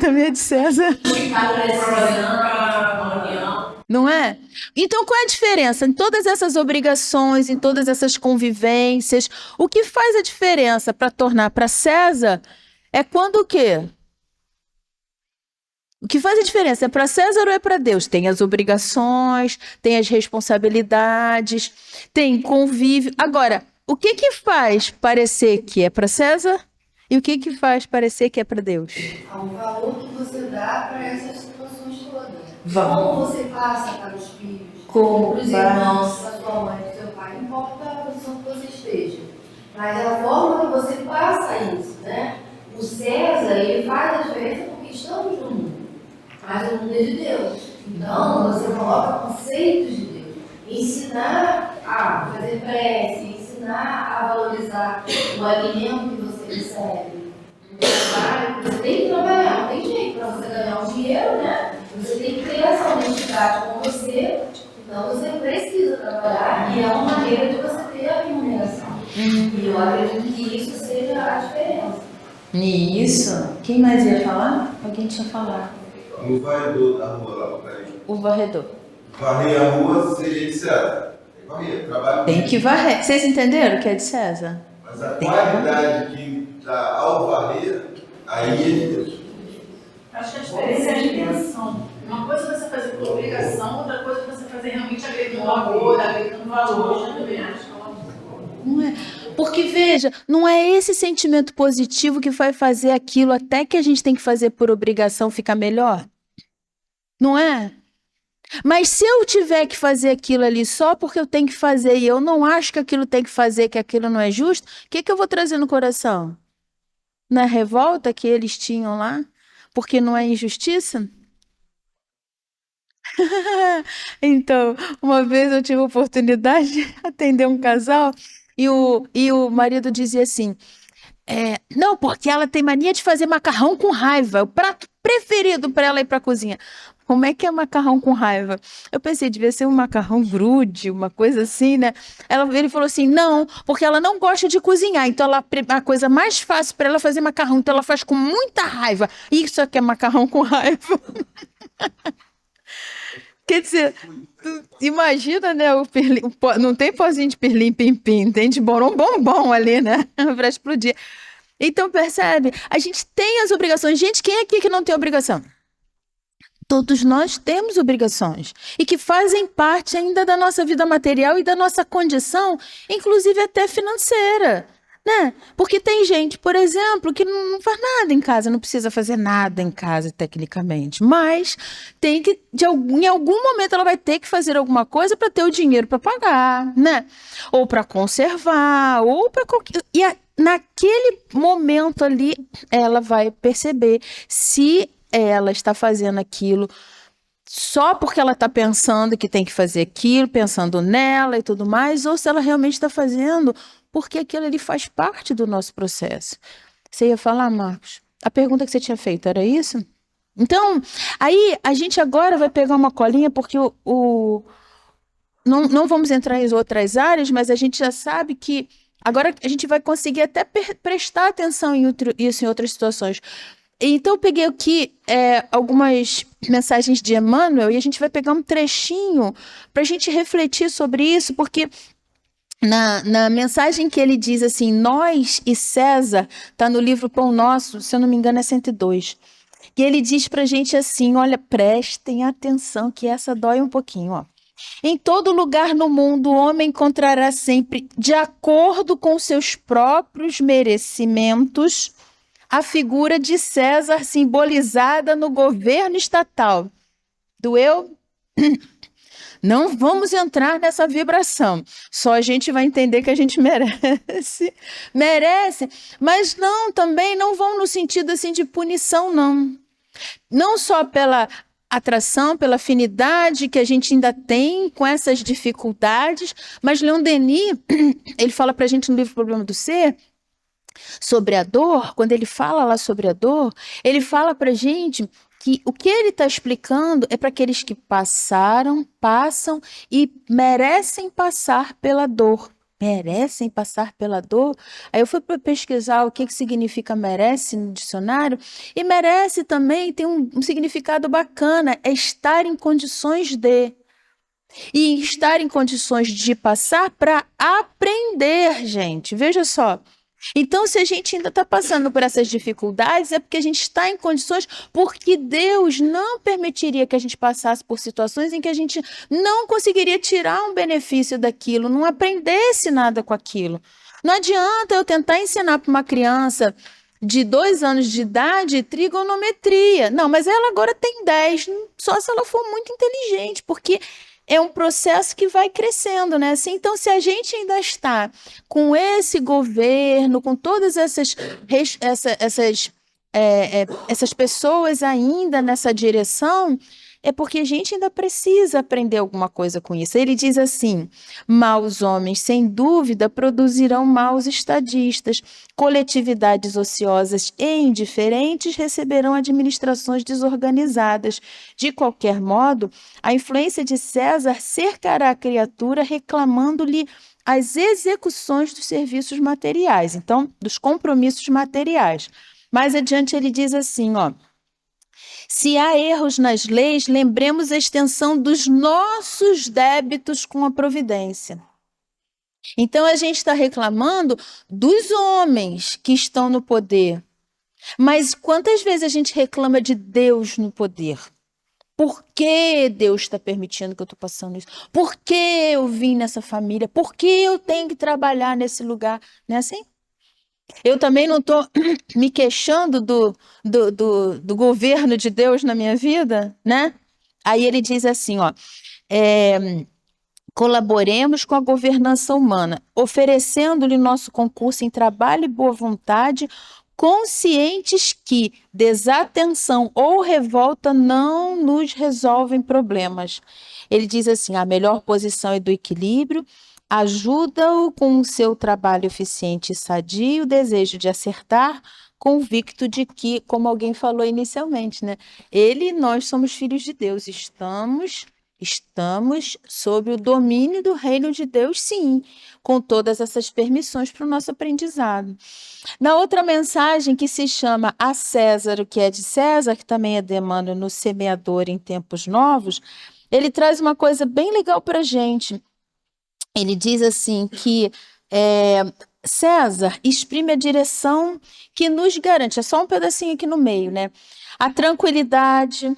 Também é de César. Tá precisando, reunião. Não é? Então, qual é a diferença em todas essas obrigações, em todas essas convivências? O que faz a diferença para tornar para César é quando o quê? O que faz a diferença é para César ou é para Deus? Tem as obrigações, tem as responsabilidades, tem convívio. Agora, o que que faz parecer que é para César e o que que faz parecer que é para Deus? Ao valor que você dá para essas situações todas. Vamos. Como você passa para os filhos, Como para os vai? irmãos, para sua mãe, para seu pai, não importa a posição que você esteja. Mas é a forma que você passa isso, né? O César, ele faz a diferença porque estamos no mundo. Mas o mundo é de Deus. Então, você coloca conceitos de Deus. Ensinar a fazer prece, ensinar a valorizar o alimento que você recebe. No trabalho, você tem que trabalhar, não tem jeito para você ganhar um dinheiro, né? Você tem que ter essa honestidade com você, então você precisa trabalhar e é uma maneira de você ter a remuneração. E eu acredito que isso seja a diferença. Isso. Quem mais ia falar? Alguém tinha falado. No varredor da rua lá, peraí. O varredor. Varrer a rua seria de César. Tem que varrer, trabalho. Tem que varrer. Vocês entenderam o que é de César? Mas a qualidade que dá ao varrer, aí é de Deus. Acho que a diferença é a intenção. Uma coisa é você fazer por obrigação, outra coisa é você fazer realmente agregando amor, agregando valor. Eu também acho que é uma Não é. Porque, veja, não é esse sentimento positivo que vai fazer aquilo até que a gente tem que fazer por obrigação ficar melhor? Não é? Mas se eu tiver que fazer aquilo ali só porque eu tenho que fazer e eu não acho que aquilo tem que fazer, que aquilo não é justo, o que que eu vou trazer no coração? Na revolta que eles tinham lá? Porque não é injustiça? Então, uma vez eu tive a oportunidade de atender um casal e o marido dizia assim, não, porque ela tem mania de fazer macarrão com raiva, é o prato preferido para ela ir para a cozinha. Como é que é macarrão com raiva? Eu pensei, devia ser um macarrão grude, uma coisa assim, né? Ele falou assim, não, porque ela não gosta de cozinhar, então a coisa mais fácil para ela fazer macarrão, então ela faz com muita raiva. Isso é que é macarrão com raiva. Quer dizer, imagina, né? Não tem pozinho de pirlim-pim-pim, tem de bombom ali, né? Para explodir. Então, percebe? A gente tem as obrigações. Gente, quem é aqui que não tem obrigação? Todos nós temos obrigações. E que fazem parte ainda da nossa vida material e da nossa condição, inclusive até financeira. Né? Porque tem gente, por exemplo, que não faz nada em casa, não precisa fazer nada em casa, tecnicamente, mas tem que, em algum momento, ela vai ter que fazer alguma coisa para ter o dinheiro para pagar, né? Ou para conservar, ou para qualquer. Naquele momento ali, ela vai perceber se ela está fazendo aquilo só porque ela está pensando que tem que fazer aquilo, pensando nela e tudo mais, ou se ela realmente está fazendo porque aquilo ali faz parte do nosso processo. Você ia falar, Marcos? A pergunta que você tinha feito era isso? Então, aí a gente agora vai pegar uma colinha, porque não vamos entrar em outras áreas, mas a gente já sabe que agora a gente vai conseguir até prestar atenção isso em outras situações. Então, eu peguei aqui algumas mensagens de Emmanuel e a gente vai pegar um trechinho para a gente refletir sobre isso, porque na mensagem que ele diz assim, nós e César, está no livro Pão Nosso, se eu não me engano é 102. E ele diz para a gente assim, olha, prestem atenção que essa dói um pouquinho, ó. Em todo lugar no mundo, o homem encontrará sempre, de acordo com seus próprios merecimentos, a figura de César simbolizada no governo estatal. Doeu? Não vamos entrar nessa vibração. Só a gente vai entender que a gente merece. Merece. Mas não, também não vão no sentido assim de punição, não. Não só pela atração, pela afinidade que a gente ainda tem com essas dificuldades, mas Leon Denis, ele fala para a gente no livro Problema do Ser, sobre a dor, quando ele fala lá sobre a dor, ele fala para a gente que o que ele está explicando é para aqueles que passaram, passam e merecem passar pela dor. Merecem passar pela dor. Aí eu fui pesquisar o que significa merece no dicionário, e merece também tem um significado bacana, é estar em condições de. E estar em condições de passar para aprender, gente. Veja só. Então, se a gente ainda está passando por essas dificuldades, é porque a gente está em condições, porque Deus não permitiria que a gente passasse por situações em que a gente não conseguiria tirar um benefício daquilo, não aprendesse nada com aquilo. Não adianta eu tentar ensinar para uma criança de 2 anos de idade trigonometria. Não, mas ela agora tem 10, só se ela for muito inteligente, porque é um processo que vai crescendo, né? Assim, então, se a gente ainda está com esse governo, com todas essas pessoas ainda nessa direção, é porque a gente ainda precisa aprender alguma coisa com isso. Ele diz assim: maus homens, sem dúvida, produzirão maus estadistas, coletividades ociosas e indiferentes receberão administrações desorganizadas. De qualquer modo, a influência de César cercará a criatura, reclamando-lhe as execuções dos serviços materiais, então, dos compromissos materiais. Mais adiante ele diz assim, ó: se há erros nas leis, lembremos a extensão dos nossos débitos com a providência. Então, a gente está reclamando dos homens que estão no poder. Mas quantas vezes a gente reclama de Deus no poder? Por que Deus está permitindo que eu estou passando isso? Por que eu vim nessa família? Por que eu tenho que trabalhar nesse lugar? Não é assim? Eu também não estou me queixando do governo de Deus na minha vida, né? Aí ele diz assim, ó, colaboremos com a governança humana, oferecendo-lhe nosso concurso em trabalho e boa vontade, conscientes que desatenção ou revolta não nos resolvem problemas. Ele diz assim, a melhor posição é do equilíbrio, ajuda-o com o seu trabalho eficiente e sadio, o desejo de acertar, convicto de que, como alguém falou inicialmente, né? Ele e nós somos filhos de Deus, estamos sob o domínio do reino de Deus, sim, com todas essas permissões para o nosso aprendizado. Na outra mensagem, que se chama A César o que é de César, que também é demanda no Semeador em Tempos Novos, ele traz uma coisa bem legal para a gente. Ele diz assim que César exprime a direção que nos garante, é só um pedacinho aqui no meio, né? A tranquilidade,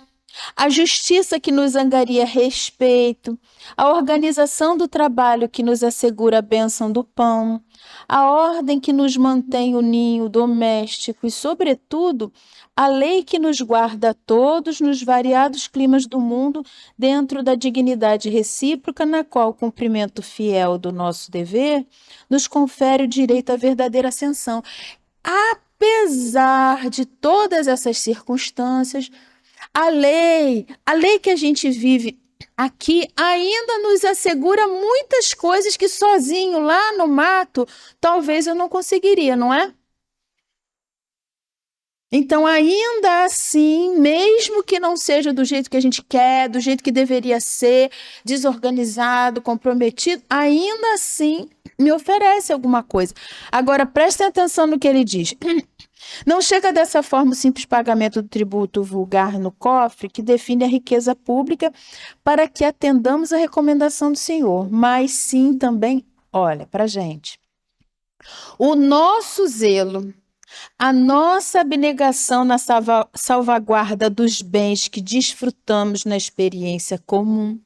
a justiça que nos angaria respeito, a organização do trabalho que nos assegura a bênção do pão, a ordem que nos mantém o ninho doméstico e, sobretudo, a lei que nos guarda a todos nos variados climas do mundo dentro da dignidade recíproca na qual o cumprimento fiel do nosso dever nos confere o direito à verdadeira ascensão. Apesar de todas essas circunstâncias, a lei que a gente vive aqui ainda nos assegura muitas coisas que sozinho lá no mato talvez eu não conseguiria, não é? Então, ainda assim, mesmo que não seja do jeito que a gente quer, do jeito que deveria ser, desorganizado, comprometido, ainda assim me oferece alguma coisa. Agora, prestem atenção no que ele diz. Não chega dessa forma o simples pagamento do tributo vulgar no cofre, que define a riqueza pública, para que atendamos a recomendação do Senhor, mas sim também, olha, para a gente, o nosso zelo, a nossa abnegação na salvaguarda dos bens que desfrutamos na experiência comum,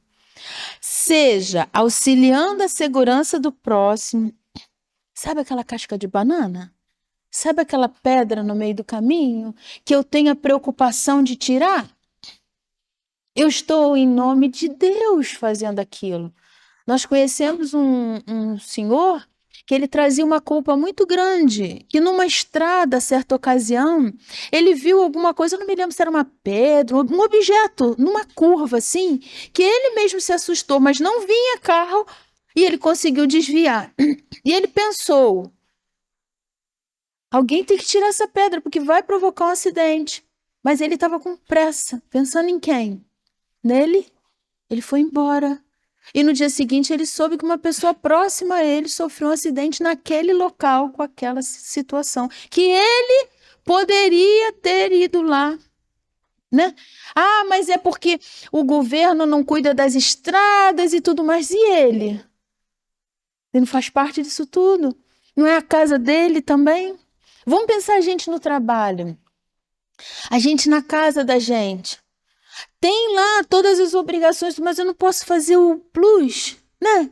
seja auxiliando a segurança do próximo. Sabe aquela casca de banana? Sabe aquela pedra no meio do caminho que eu tenho a preocupação de tirar? Eu estou em nome de Deus fazendo aquilo. Nós conhecemos um senhor que ele trazia uma culpa muito grande, que numa estrada, certa ocasião, ele viu alguma coisa, eu não me lembro se era uma pedra, um objeto, numa curva assim, que ele mesmo se assustou, mas não vinha carro e ele conseguiu desviar. E ele pensou, alguém tem que tirar essa pedra, porque vai provocar um acidente. Mas ele estava com pressa, pensando em quem? Nele, ele foi embora. E no dia seguinte ele soube que uma pessoa próxima a ele sofreu um acidente naquele local, com aquela situação, que ele poderia ter ido lá, né? Ah, mas é porque o governo não cuida das estradas e tudo mais. E ele? Ele não faz parte disso tudo? Não é a casa dele também? Vamos pensar a gente no trabalho. A gente na casa da gente. Tem lá todas as obrigações, mas eu não posso fazer o plus, né?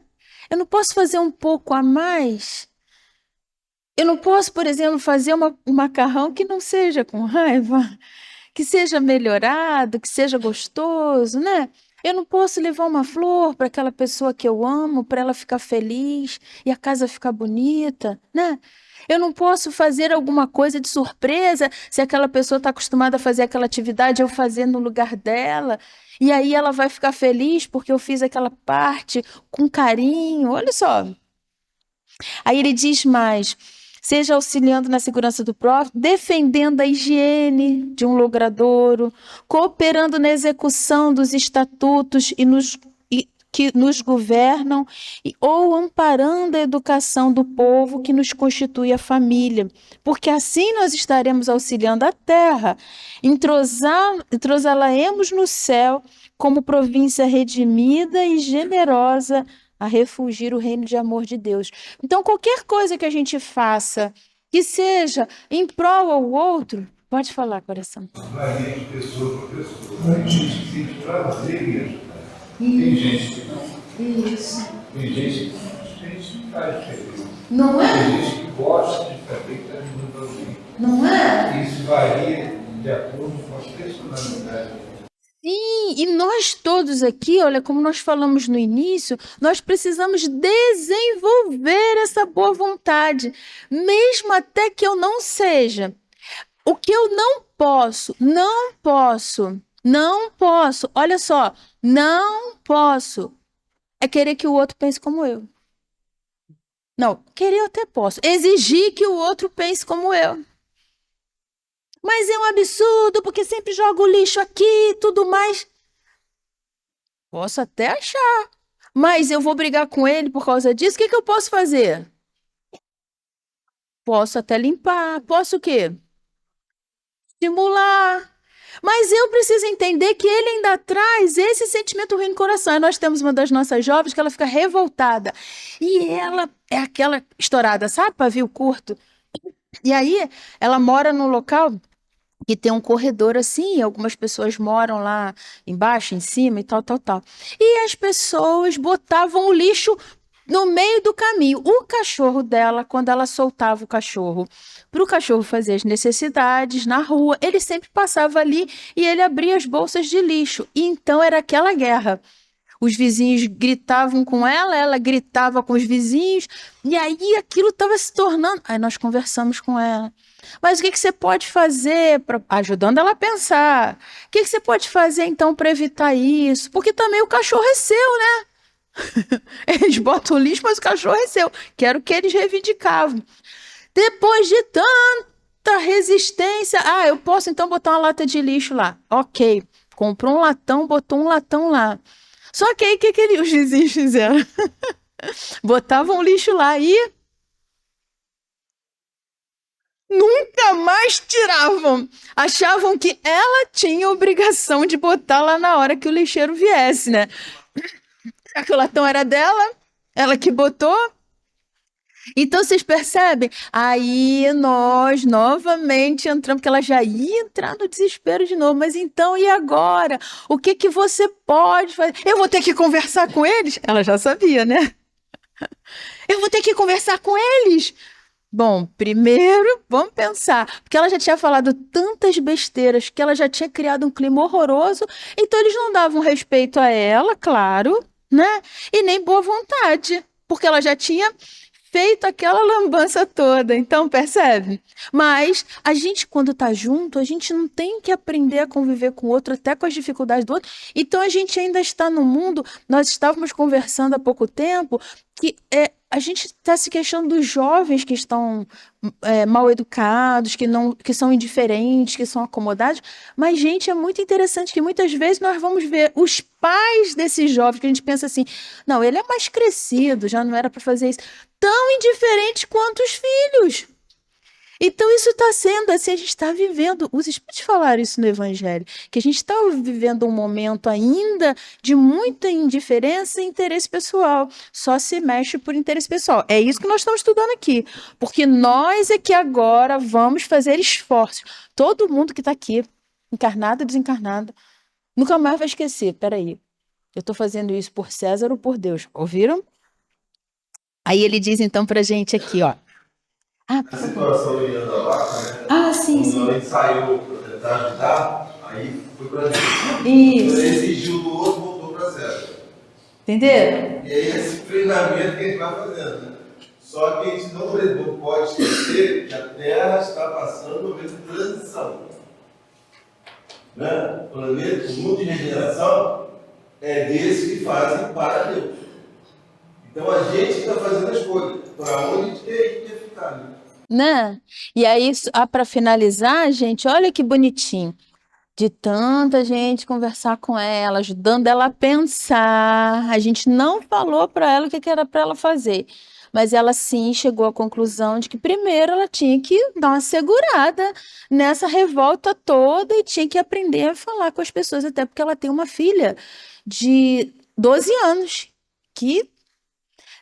Eu não posso fazer um pouco a mais. Eu não posso, por exemplo, fazer um macarrão que não seja com raiva, que seja melhorado, que seja gostoso, né? Eu não posso levar uma flor para aquela pessoa que eu amo, para ela ficar feliz e a casa ficar bonita, né? Eu não posso fazer alguma coisa de surpresa se aquela pessoa está acostumada a fazer aquela atividade, eu fazer no lugar dela. E aí ela vai ficar feliz porque eu fiz aquela parte com carinho. Olha só. Aí ele diz mais: seja auxiliando na segurança do próprio, defendendo a higiene de um logradouro, cooperando na execução dos estatutos que nos governam, ou amparando a educação do povo que nos constitui a família, porque assim nós estaremos auxiliando a terra, entrosá-la-emos no céu como província redimida e generosa a refulgir o reino de amor de Deus. Então, qualquer coisa que a gente faça que seja em prol ao outro, pode falar, coração. Varia de pessoa para pessoa. Tem gente que sente prazer em ajudar. Tem gente que não. Isso. Tem gente que não faz diferença. Não é? Tem gente que gosta de saber que está ajudando alguém. Não é? Isso varia de acordo com a personalidade. Sim, e nós todos aqui, olha, como nós falamos no início, nós precisamos desenvolver essa boa vontade, mesmo até que eu não seja. O que eu não posso, olha só, não posso, é querer que o outro pense como eu. Não, querer eu até posso, exigir que o outro pense como eu. Mas é um absurdo, porque sempre jogo lixo aqui e tudo mais. Posso até achar, mas eu vou brigar com ele por causa disso. O que eu posso fazer? Posso até limpar. Posso o quê? Estimular. Mas eu preciso entender que ele ainda traz esse sentimento ruim no coração. E nós temos uma das nossas jovens que ela fica revoltada. E ela é aquela estourada, sabe? Pavio curto. E aí, ela mora num local que tem um corredor assim, e algumas pessoas moram lá embaixo, em cima e tal. E as pessoas botavam o lixo no meio do caminho. O cachorro dela, quando ela soltava o cachorro para o cachorro fazer as necessidades na rua, ele sempre passava ali e ele abria as bolsas de lixo. E então era aquela guerra. Os vizinhos gritavam com ela, ela gritava com os vizinhos, e aí aquilo estava se tornando... Aí nós conversamos com ela. Mas o que você pode fazer, ajudando ela a pensar? O que você pode fazer, então, para evitar isso? Porque também o cachorro é seu, né? Eles botam lixo, mas o cachorro é seu. Que era o que eles reivindicavam. Depois de tanta resistência... Ah, eu posso, então, botar uma lata de lixo lá. Ok. Comprou um latão, botou um latão lá. Só que aí, o que os vizinhos fizeram? Botavam lixo lá e nunca mais tiravam. Achavam que ela tinha obrigação de botar lá na hora que o lixeiro viesse, né? Já que o latão era dela, ela que botou. Então, vocês percebem? Aí nós novamente entramos, porque ela já ia entrar no desespero de novo. Mas então, e agora? O que você pode fazer? Eu vou ter que conversar com eles? Ela já sabia, né? Eu vou ter que conversar com eles. Bom, primeiro, vamos pensar, porque ela já tinha falado tantas besteiras, que ela já tinha criado um clima horroroso, então eles não davam respeito a ela, claro, né? E nem boa vontade, porque ela já tinha feito aquela lambança toda, então percebe? Mas a gente, quando tá junto, a gente não tem que aprender a conviver com o outro, até com as dificuldades do outro. Então a gente ainda está no mundo, nós estávamos conversando há pouco tempo, que a gente está se queixando dos jovens que estão mal educados, que são indiferentes, que são acomodados, mas, gente, é muito interessante que muitas vezes nós vamos ver os pais desses jovens, que a gente pensa assim, não, ele é mais crescido, já não era para fazer isso, tão indiferente quanto os filhos. Então, isso está sendo assim, a gente está vivendo, os Espíritos falaram isso no Evangelho, que a gente está vivendo um momento ainda de muita indiferença e interesse pessoal, só se mexe por interesse pessoal. É isso que nós estamos estudando aqui, porque nós é que agora vamos fazer esforços. Todo mundo que está aqui, encarnado e desencarnado, nunca mais vai esquecer, peraí, eu estou fazendo isso por César ou por Deus, ouviram? Aí ele diz então pra gente aqui, ó. A situação do Ian da Vaca, né? Ah, sim, sim. Quando ele saiu para tentar ajudar, aí foi para Deus. Isso. Ele exigiu do outro, voltou para César. Entenderam? E aí esse treinamento que a gente vai fazendo, né? Só que a gente não pode esquecer que a Terra está passando por um momento de transição. Né? O planeta, o mundo de regeneração é desse que fazem para Deus. Então a gente está fazendo a escolha para onde a gente quer ficar. Né? E aí, para finalizar, gente, olha que bonitinho. De tanta gente conversar com ela, ajudando ela a pensar. A gente não falou para ela o que era para ela fazer. Mas ela sim chegou à conclusão de que primeiro ela tinha que dar uma segurada nessa revolta toda e tinha que aprender a falar com as pessoas, até porque ela tem uma filha de 12 anos que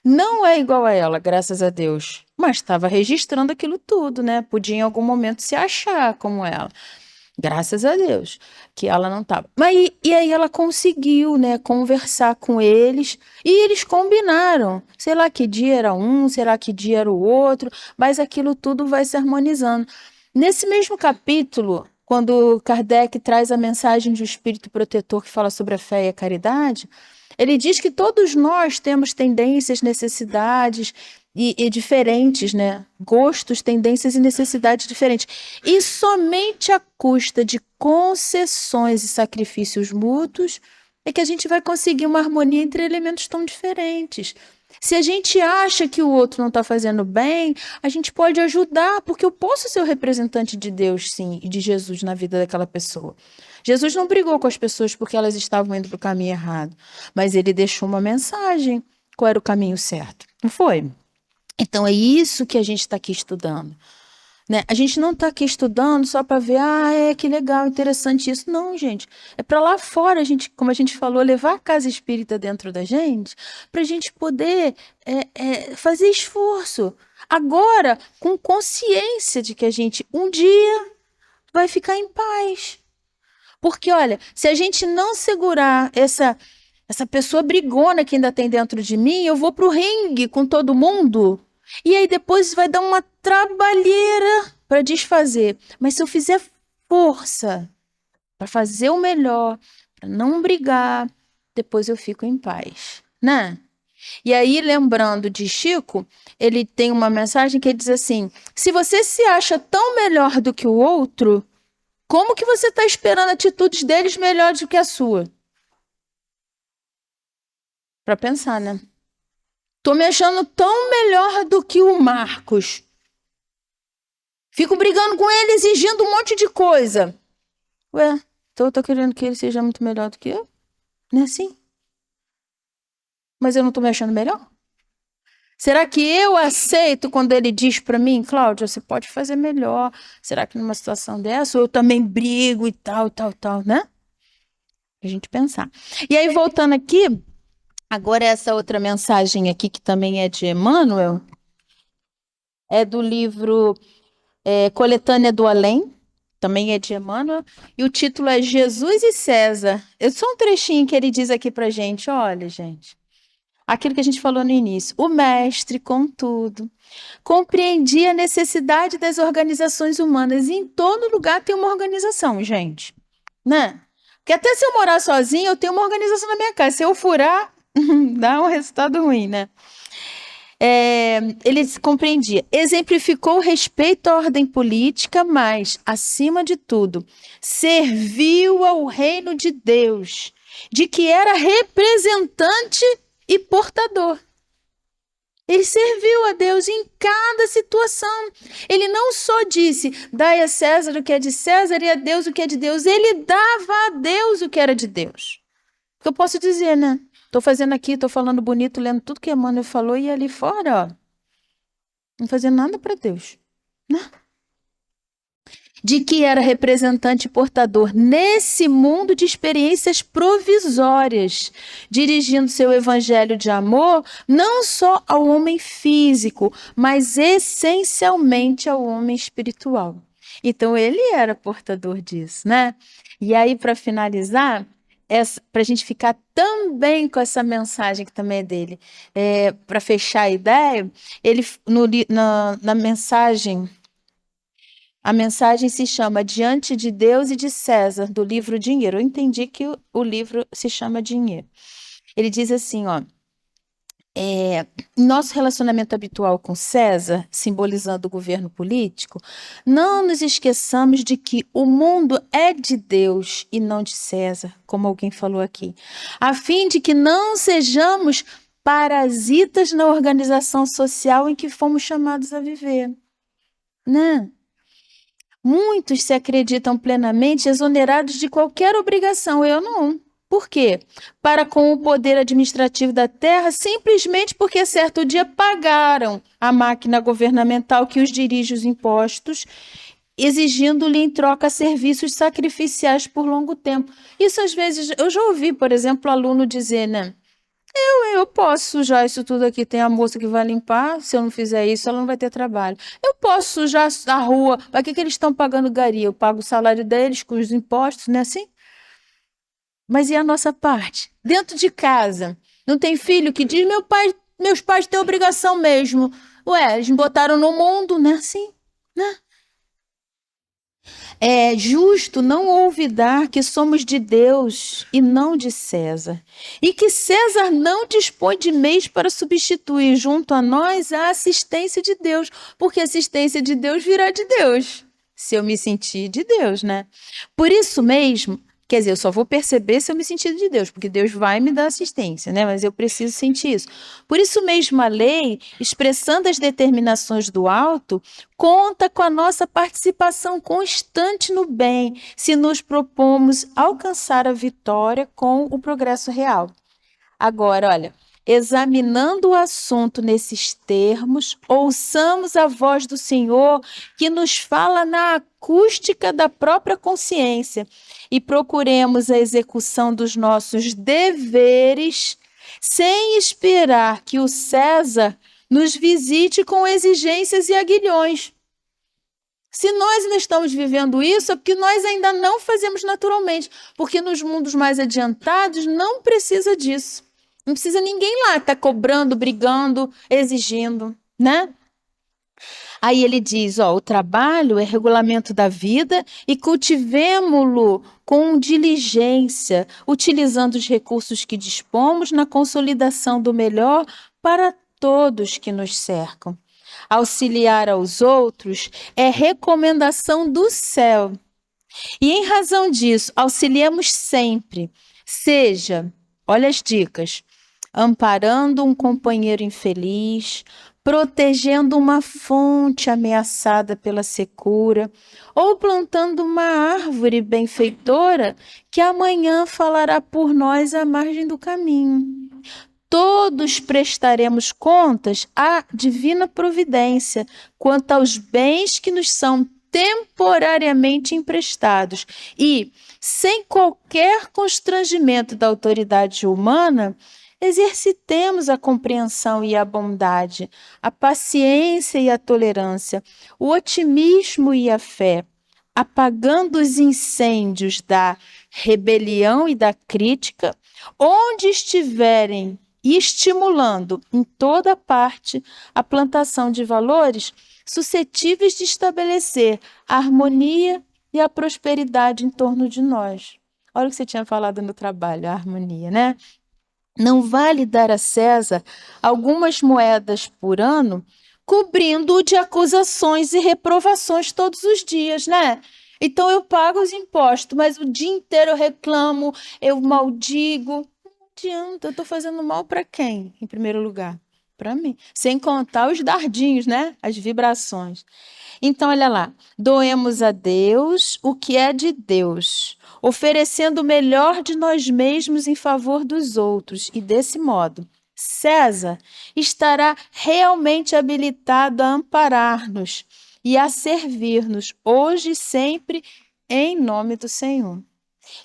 não é igual a ela, graças a Deus. Mas estava registrando aquilo tudo, né? Podia em algum momento se achar como ela. Graças a Deus que ela não estava. Mas e aí ela conseguiu, né, conversar com eles e eles combinaram. Sei lá que dia era um, sei lá que dia era o outro, mas aquilo tudo vai se harmonizando. Nesse mesmo capítulo, quando Kardec traz a mensagem de um espírito protetor que fala sobre a fé e a caridade, ele diz que todos nós temos tendências, necessidades e diferentes, né? Gostos, tendências e necessidades diferentes. E somente à custa de concessões e sacrifícios mútuos é que a gente vai conseguir uma harmonia entre elementos tão diferentes. Se a gente acha que o outro não está fazendo bem, a gente pode ajudar, porque eu posso ser o representante de Deus, sim, e de Jesus na vida daquela pessoa. Jesus não brigou com as pessoas porque elas estavam indo para o caminho errado, mas ele deixou uma mensagem qual era o caminho certo, não foi? Então, é isso que a gente está aqui estudando. Né? A gente não está aqui estudando só para ver, que legal, interessante isso. Não, gente. É para lá fora, a gente, como a gente falou, levar a casa espírita dentro da gente, para a gente poder fazer esforço. Agora, com consciência de que a gente um dia vai ficar em paz. Porque, olha, se a gente não segurar essa pessoa brigona que ainda tem dentro de mim, eu vou pro ringue com todo mundo. E aí depois vai dar uma trabalheira para desfazer. Mas se eu fizer força para fazer o melhor, para não brigar, depois eu fico em paz, né? E aí, lembrando de Chico, ele tem uma mensagem que ele diz assim: se você se acha tão melhor do que o outro, como que você está esperando atitudes deles melhores do que a sua? Para pensar, né? Tô me achando tão melhor do que o Marcos. Fico brigando com ele, exigindo um monte de coisa. Ué, então eu tô querendo que ele seja muito melhor do que eu? Não é assim? Mas eu não tô me achando melhor? Será que eu aceito quando ele diz para mim, Cláudia, você pode fazer melhor? Será que numa situação dessa eu também brigo e tal, né? A gente pensar. E aí, voltando aqui, agora essa outra mensagem aqui, que também é de Emmanuel, é do livro Coletânea do Além, também é de Emmanuel, e o título é Jesus e César. É só um trechinho que ele diz aqui pra gente, olha, gente, Aquilo que a gente falou no início. O mestre, contudo, compreendia a necessidade das organizações humanas. E em todo lugar tem uma organização, gente. Né? Porque até se eu morar sozinha, eu tenho uma organização na minha casa. Se eu furar, dá um resultado ruim, né? Ele compreendia, exemplificou o respeito à ordem política, mas, acima de tudo, serviu ao reino de Deus, de que era representante e portador. Ele serviu a Deus em cada situação. Ele não só disse, dai a César o que é de César e a Deus o que é de Deus. Ele dava a Deus o que era de Deus. Porque eu posso dizer, né? Estou fazendo aqui, estou falando bonito, lendo tudo que a Emmanuel falou e ali fora, ó, não fazendo nada para Deus. Né? De que era representante e portador nesse mundo de experiências provisórias, dirigindo seu evangelho de amor não só ao homem físico, mas essencialmente ao homem espiritual. Então, ele era portador disso, né? E aí, para finalizar, para a gente ficar também com essa mensagem que também é dele, para fechar a ideia, ele na mensagem... A mensagem se chama Diante de Deus e de César, do livro Dinheiro. Eu entendi que o livro se chama Dinheiro. Ele diz assim, ó, nosso relacionamento habitual com César, simbolizando o governo político, não nos esqueçamos de que o mundo é de Deus e não de César, como alguém falou aqui, a fim de que não sejamos parasitas na organização social em que fomos chamados a viver. Né? Muitos se acreditam plenamente exonerados de qualquer obrigação. Eu não. Por quê? Para com o poder administrativo da terra, simplesmente porque certo dia pagaram a máquina governamental que os dirige os impostos, exigindo-lhe em troca serviços sacrificiais por longo tempo. Isso às vezes, eu já ouvi, por exemplo, aluno dizer, né? Eu posso sujar isso tudo aqui, tem a moça que vai limpar, se eu não fizer isso, ela não vai ter trabalho. Eu posso sujar a rua, para que eles estão pagando garia? Eu pago o salário deles com os impostos, não é assim? Mas e a nossa parte? Dentro de casa, não tem filho que diz, meus pais têm obrigação mesmo. Ué, eles me botaram no mundo, não é assim? Né? É justo não olvidar que somos de Deus e não de César, e que César não dispõe de meios para substituir junto a nós a assistência de Deus, porque a assistência de Deus virá de Deus, se eu me sentir de Deus, né? Por isso mesmo, quer dizer, eu só vou perceber se eu me sentir de Deus, porque Deus vai me dar assistência, né? Mas eu preciso sentir isso. Por isso mesmo a lei, expressando as determinações do alto, conta com a nossa participação constante no bem, se nos propomos alcançar a vitória com o progresso real. Agora, olha, examinando o assunto nesses termos, ouçamos a voz do Senhor que nos fala na acústica da própria consciência e procuremos a execução dos nossos deveres sem esperar que o César nos visite com exigências e aguilhões. Se nós não estamos vivendo isso, é porque nós ainda não fazemos naturalmente, porque nos mundos mais adiantados não precisa disso. Não precisa ninguém lá estar cobrando, brigando, exigindo, né? Aí ele diz, ó, o trabalho é regulamento da vida e cultivemo-lo com diligência, utilizando os recursos que dispomos na consolidação do melhor para todos que nos cercam. Auxiliar aos outros é recomendação do céu. E em razão disso, auxiliemos sempre, seja, olha as dicas, amparando um companheiro infeliz, protegendo uma fonte ameaçada pela secura, ou plantando uma árvore benfeitora que amanhã falará por nós à margem do caminho. Todos prestaremos contas à divina providência quanto aos bens que nos são temporariamente emprestados e, sem qualquer constrangimento da autoridade humana, exercitemos a compreensão e a bondade, a paciência e a tolerância, o otimismo e a fé, apagando os incêndios da rebelião e da crítica, onde estiverem e estimulando em toda parte a plantação de valores suscetíveis de estabelecer a harmonia e a prosperidade em torno de nós. Olha o que você tinha falado no trabalho, a harmonia, né? Não vale dar a César algumas moedas por ano, cobrindo-o de acusações e reprovações todos os dias, né? Então eu pago os impostos, mas o dia inteiro eu reclamo, eu maldigo. Não adianta, eu estou fazendo mal para quem, em primeiro lugar? Para mim. Sem contar os dardinhos, né? As vibrações. Então, olha lá. Doemos a Deus o que é de Deus, oferecendo o melhor de nós mesmos em favor dos outros. E desse modo, César estará realmente habilitado a amparar-nos e a servir-nos hoje e sempre em nome do Senhor.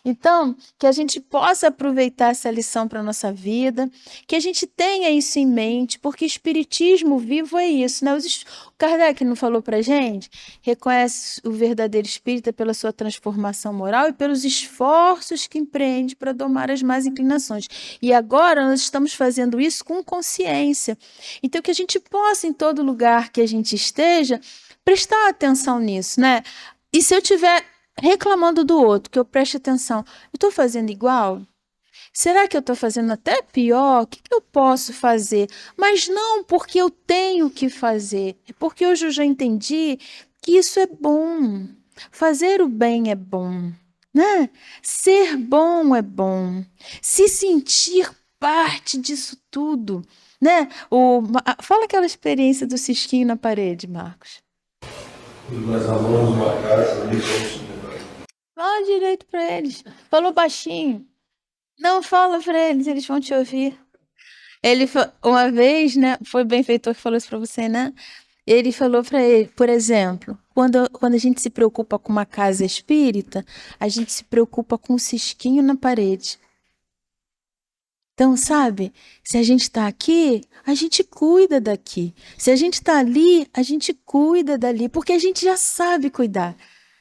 Então, que a gente possa aproveitar essa lição para a nossa vida, que a gente tenha isso em mente, porque espiritismo vivo é isso, né? O Kardec não falou para a gente? Reconhece o verdadeiro espírita pela sua transformação moral e pelos esforços que empreende para domar as más inclinações. E agora nós estamos fazendo isso com consciência. Então, que a gente possa, em todo lugar que a gente esteja, prestar atenção nisso, né? E se eu tiver reclamando do outro, que eu preste atenção, eu estou fazendo igual? Será que eu estou fazendo até pior? O que eu posso fazer? Mas não porque eu tenho que fazer, é porque hoje eu já entendi que isso é bom. Fazer o bem é bom, né? Ser bom é bom. Se sentir parte disso tudo, né? Fala aquela experiência do cisquinho na parede, Marcos. Nós amamos uma casa, ali vamos. Fala direito para eles. Falou baixinho. Não fala para eles vão te ouvir. Uma vez, né, foi o benfeitor que falou isso para você, né? Ele falou para ele, por exemplo, quando a gente se preocupa com uma casa espírita, a gente se preocupa com um cisquinho na parede. Então, sabe, se a gente está aqui, a gente cuida daqui. Se a gente está ali, a gente cuida dali, porque a gente já sabe cuidar.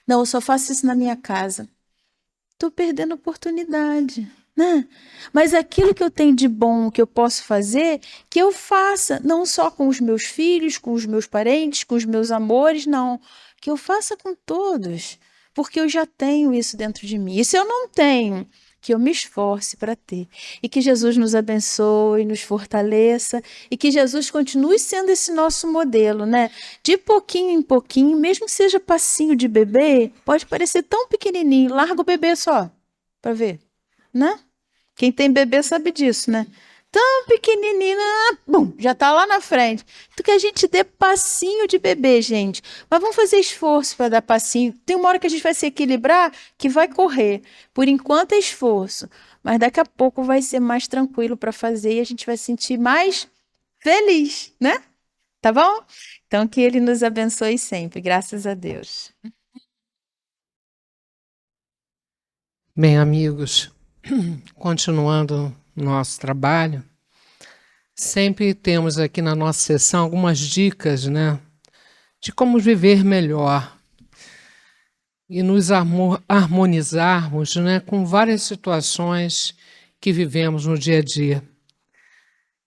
Não, eu só faço isso na minha casa. Estou perdendo oportunidade, né? Mas aquilo que eu tenho de bom, que eu posso fazer, que eu faça, não só com os meus filhos, com os meus parentes, com os meus amores, não. Que eu faça com todos, porque eu já tenho isso dentro de mim. E se eu não tenho, que eu me esforce para ter. E que Jesus nos abençoe, nos fortaleça, e que Jesus continue sendo esse nosso modelo, né? De pouquinho em pouquinho, mesmo que seja passinho de bebê, pode parecer tão pequenininho, larga o bebê só, para ver, né? Quem tem bebê sabe disso, né? Tão pequenininho, bum, já tá lá na frente. Então que a gente dê passinho de bebê, gente. Mas vamos fazer esforço para dar passinho. Tem uma hora que a gente vai se equilibrar, que vai correr. Por enquanto é esforço, mas daqui a pouco vai ser mais tranquilo para fazer e a gente vai se sentir mais feliz, né? Tá bom? Então que ele nos abençoe sempre, graças a Deus. Bem, amigos, continuando nosso trabalho, sempre temos aqui na nossa sessão algumas dicas, né, de como viver melhor e nos harmonizarmos, né, com várias situações que vivemos no dia a dia.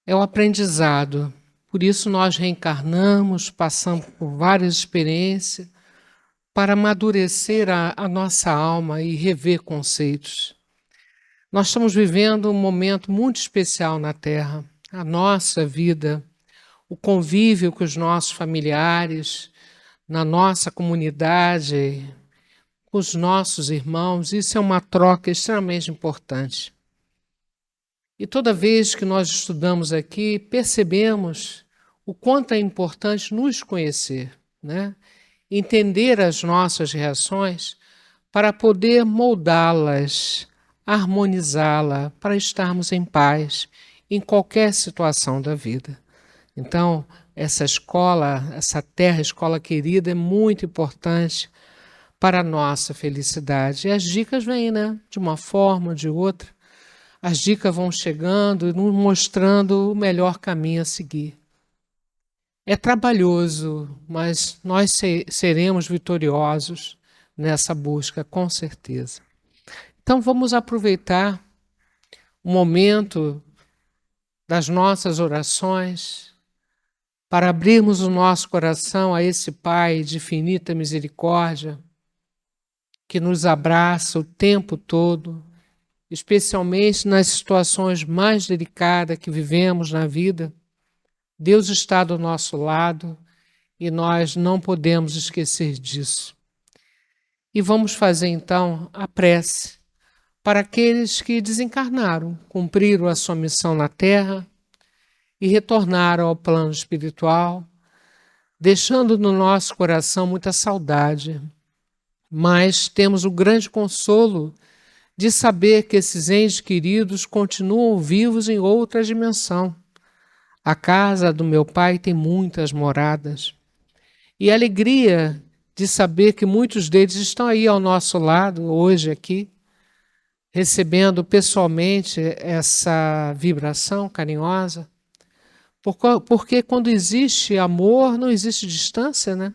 É o aprendizado, por isso nós reencarnamos, passamos por várias experiências para amadurecer a nossa alma e rever conceitos. Nós estamos vivendo um momento muito especial na Terra. A nossa vida, o convívio com os nossos familiares, na nossa comunidade, com os nossos irmãos, isso é uma troca extremamente importante. E toda vez que nós estudamos aqui, percebemos o quanto é importante nos conhecer, né? Entender as nossas reações para poder moldá-las, harmonizá-la, para estarmos em paz em qualquer situação da vida. Então, essa escola, essa terra, escola querida, é muito importante para a nossa felicidade. E as dicas vêm, né? De uma forma ou de outra. As dicas vão chegando e nos mostrando o melhor caminho a seguir. É trabalhoso, mas nós seremos vitoriosos nessa busca, com certeza. Então vamos aproveitar o momento das nossas orações, para abrirmos o nosso coração a esse Pai de infinita misericórdia, que nos abraça o tempo todo, especialmente nas situações mais delicadas que vivemos na vida. Deus está do nosso lado e nós não podemos esquecer disso. E vamos fazer então a prece para aqueles que desencarnaram, cumpriram a sua missão na Terra e retornaram ao plano espiritual, deixando no nosso coração muita saudade. Mas temos o grande consolo de saber que esses entes queridos continuam vivos em outra dimensão. A casa do meu pai tem muitas moradas. E a alegria de saber que muitos deles estão aí ao nosso lado, hoje aqui, recebendo pessoalmente essa vibração carinhosa. Porque quando existe amor, não existe distância, né?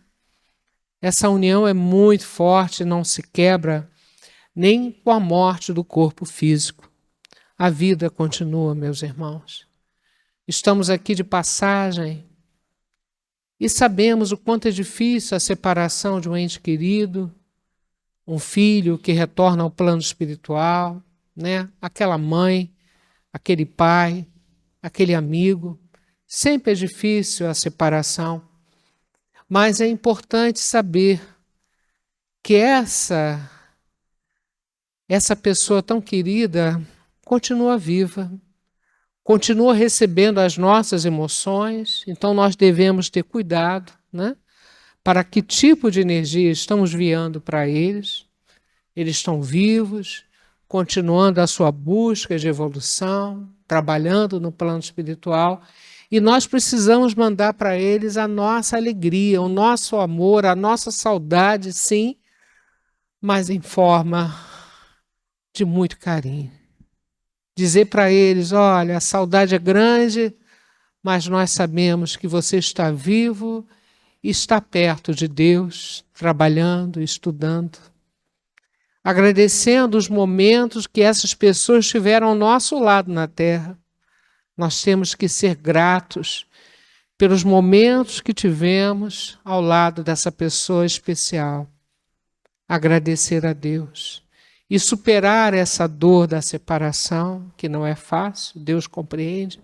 Essa união é muito forte, não se quebra nem com a morte do corpo físico. A vida continua, meus irmãos. Estamos aqui de passagem e sabemos o quanto é difícil a separação de um ente querido, um filho que retorna ao plano espiritual, né? Aquela mãe, aquele pai, aquele amigo. Sempre é difícil a separação, mas é importante saber que essa pessoa tão querida continua viva, continua recebendo as nossas emoções, então nós devemos ter cuidado, né? Para que tipo de energia estamos enviando para eles. Eles estão vivos, continuando a sua busca de evolução, trabalhando no plano espiritual, e nós precisamos mandar para eles a nossa alegria, o nosso amor, a nossa saudade, sim, mas em forma de muito carinho. Dizer para eles, olha, a saudade é grande, mas nós sabemos que você está vivo e está perto de Deus, trabalhando, estudando. Agradecendo os momentos que essas pessoas tiveram ao nosso lado na Terra. Nós temos que ser gratos pelos momentos que tivemos ao lado dessa pessoa especial. Agradecer a Deus e superar essa dor da separação, que não é fácil, Deus compreende,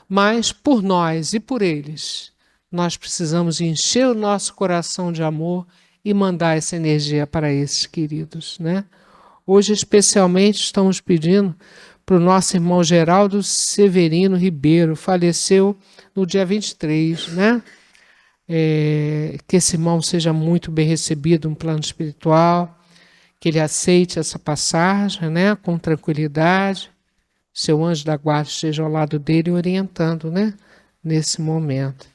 mas por nós e por eles, nós precisamos encher o nosso coração de amor e mandar essa energia para esses queridos, né? Hoje, especialmente, estamos pedindo para o nosso irmão Geraldo Severino Ribeiro, faleceu no dia 23, né? Que esse irmão seja muito bem recebido no plano espiritual, que ele aceite essa passagem, né? Com tranquilidade, seu anjo da guarda esteja ao lado dele orientando, né? Nesse momento.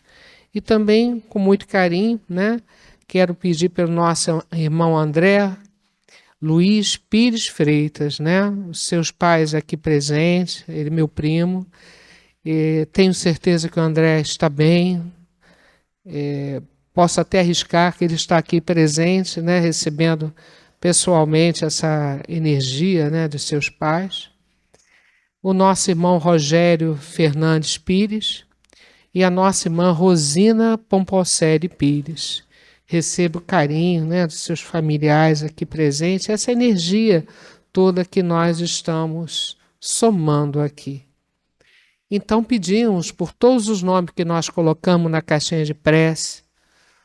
E também, com muito carinho, né? Quero pedir pelo nosso irmão André Luiz Pires Freitas, né? Os seus pais aqui presentes, ele meu primo. Tenho certeza que o André está bem. Posso até arriscar que ele está aqui presente, né? Recebendo pessoalmente essa energia, né? Dos seus pais. O nosso irmão Rogério Fernandes Pires e a nossa irmã Rosina Pompocelli Pires. Recebo o carinho, né, dos seus familiares aqui presentes, essa energia toda que nós estamos somando aqui. Então pedimos por todos os nomes que nós colocamos na caixinha de prece,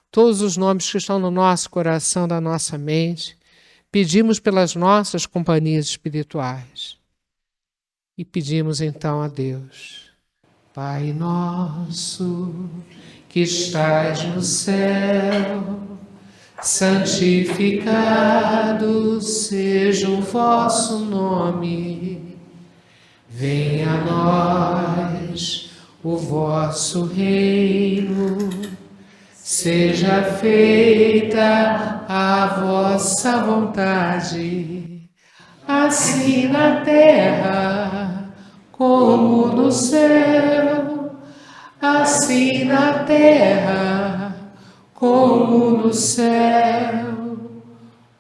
todos os nomes que estão no nosso coração, da nossa mente, pedimos pelas nossas companhias espirituais. E pedimos então a Deus, Pai nosso, que estais no céu, santificado seja o vosso nome. Venha a nós o vosso reino, seja feita a vossa vontade, assim na terra como no céu. Assim na terra como no céu.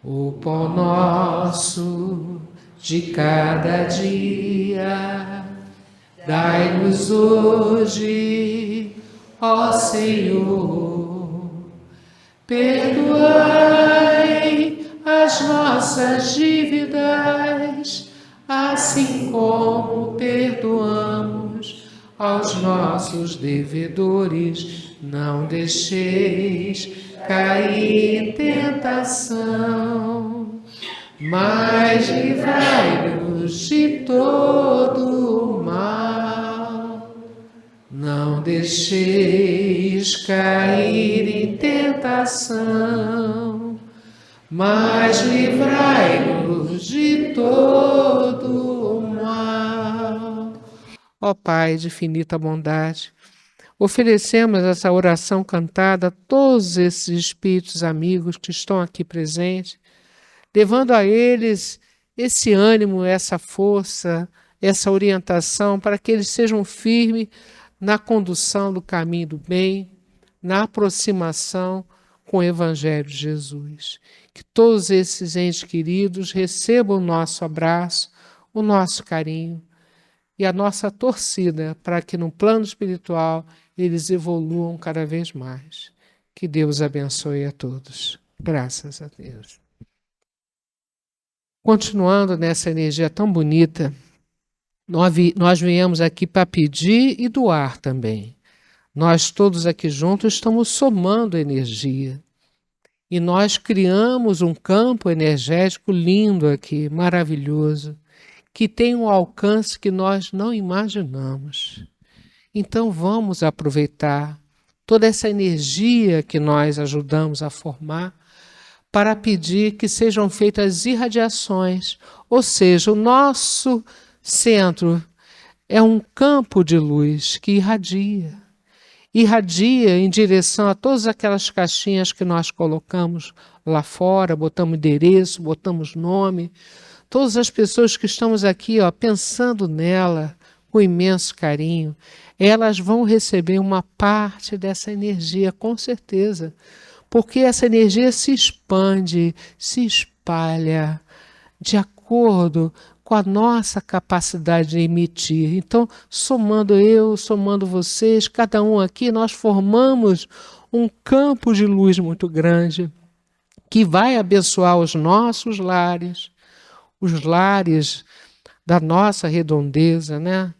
O pão nosso de cada dia Dai-nos hoje, ó Senhor, perdoai as nossas dívidas, assim como perdoamos aos nossos devedores. Não deixeis cair em tentação, mas livrai-nos de todo o mal. Não deixeis cair em tentação, mas livrai-nos de todo o mal. Ó Pai de infinita bondade, oferecemos essa oração cantada a todos esses espíritos amigos que estão aqui presentes, levando a eles esse ânimo, essa força, essa orientação, para que eles sejam firmes na condução do caminho do bem, na aproximação com o Evangelho de Jesus. Que todos esses entes queridos recebam o nosso abraço, o nosso carinho e a nossa torcida para que no plano espiritual eles evoluam cada vez mais. Que Deus abençoe a todos. Graças a Deus. Continuando nessa energia tão bonita, nós viemos aqui para pedir e doar também. Nós todos aqui juntos estamos somando energia. E nós criamos um campo energético lindo aqui, maravilhoso, que tem um alcance que nós não imaginamos. Então vamos aproveitar toda essa energia que nós ajudamos a formar para pedir que sejam feitas irradiações, ou seja, o nosso centro é um campo de luz que irradia em direção a todas aquelas caixinhas que nós colocamos lá fora, botamos endereço, botamos nome, todas as pessoas que estamos aqui pensando nela com imenso carinho, elas vão receber uma parte dessa energia, com certeza, porque essa energia se expande, se espalha de acordo com a nossa capacidade de emitir. Então, somando eu, somando vocês, cada um aqui, nós formamos um campo de luz muito grande que vai abençoar os nossos lares, os lares da nossa redondeza, né?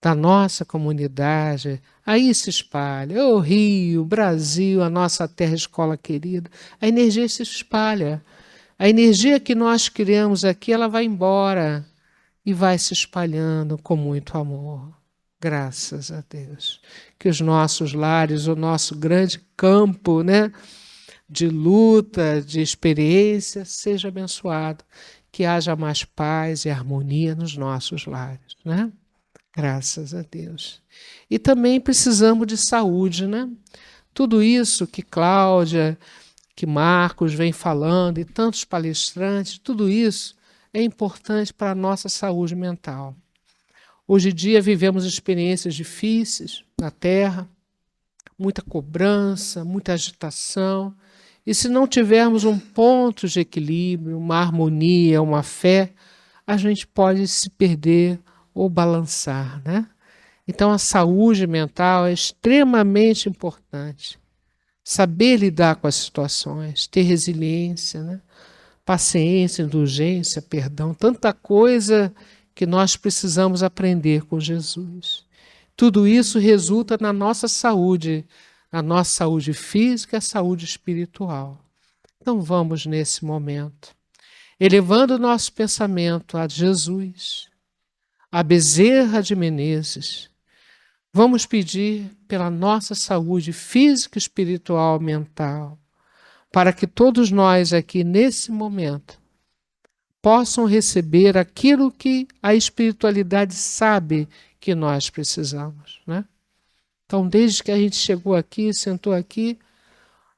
Da nossa comunidade. Aí se espalha, o Rio, Brasil, a nossa terra escola querida. A energia se espalha. A energia que nós criamos aqui, ela vai embora e vai se espalhando com muito amor. Graças a Deus. Que os nossos lares, o nosso grande campo, né, de luta, de experiência, seja abençoado. Que haja mais paz e harmonia nos nossos lares, né? Graças a Deus. E também precisamos de saúde, né? Tudo isso que Cláudia, que Marcos vem falando e tantos palestrantes, tudo isso é importante para a nossa saúde mental. Hoje em dia vivemos experiências difíceis na Terra, muita cobrança, muita agitação, e se não tivermos um ponto de equilíbrio, uma harmonia, uma fé, a gente pode se perder ou balançar, né? Então a saúde mental é extremamente importante. Saber lidar com as situações, ter resiliência, né? Paciência, indulgência, perdão, tanta coisa que nós precisamos aprender com Jesus. Tudo isso resulta na nossa saúde física e a saúde espiritual. Então vamos nesse momento, elevando o nosso pensamento a Jesus, a Bezerra de Menezes, vamos pedir pela nossa saúde física, espiritual, mental, para que todos nós aqui nesse momento possam receber aquilo que a espiritualidade sabe que nós precisamos, né? Então, desde que a gente chegou aqui, sentou aqui,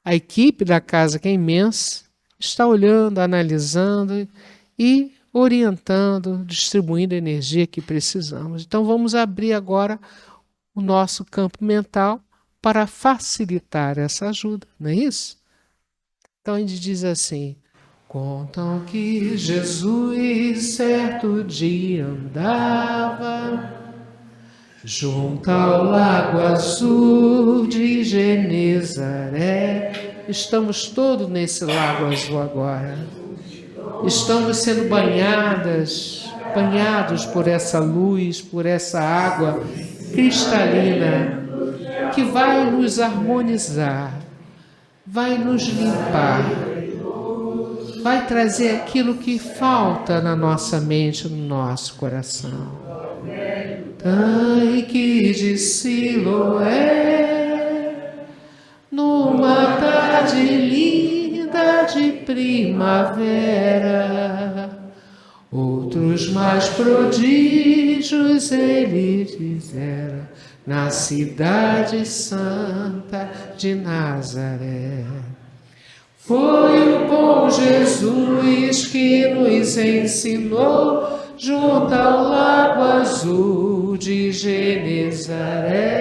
a equipe da casa, que é imensa, está olhando, analisando e orientando, distribuindo a energia que precisamos. Então, vamos abrir agora o nosso campo mental para facilitar essa ajuda, não é isso? Então, a gente diz assim: contam que Jesus certo dia andava junto ao Lago Azul de Genezaré. Estamos todos nesse Lago Azul agora. Estamos sendo banhados por essa luz, por essa água cristalina que vai nos harmonizar, vai nos limpar, vai trazer aquilo que falta na nossa mente, no nosso coração. Tanque de Siloé, numa tarde linda de primavera, outros mais prodígios ele fizera na cidade santa de Nazaré. Foi o bom Jesus que nos ensinou junto ao Lago Azul de Genezaré.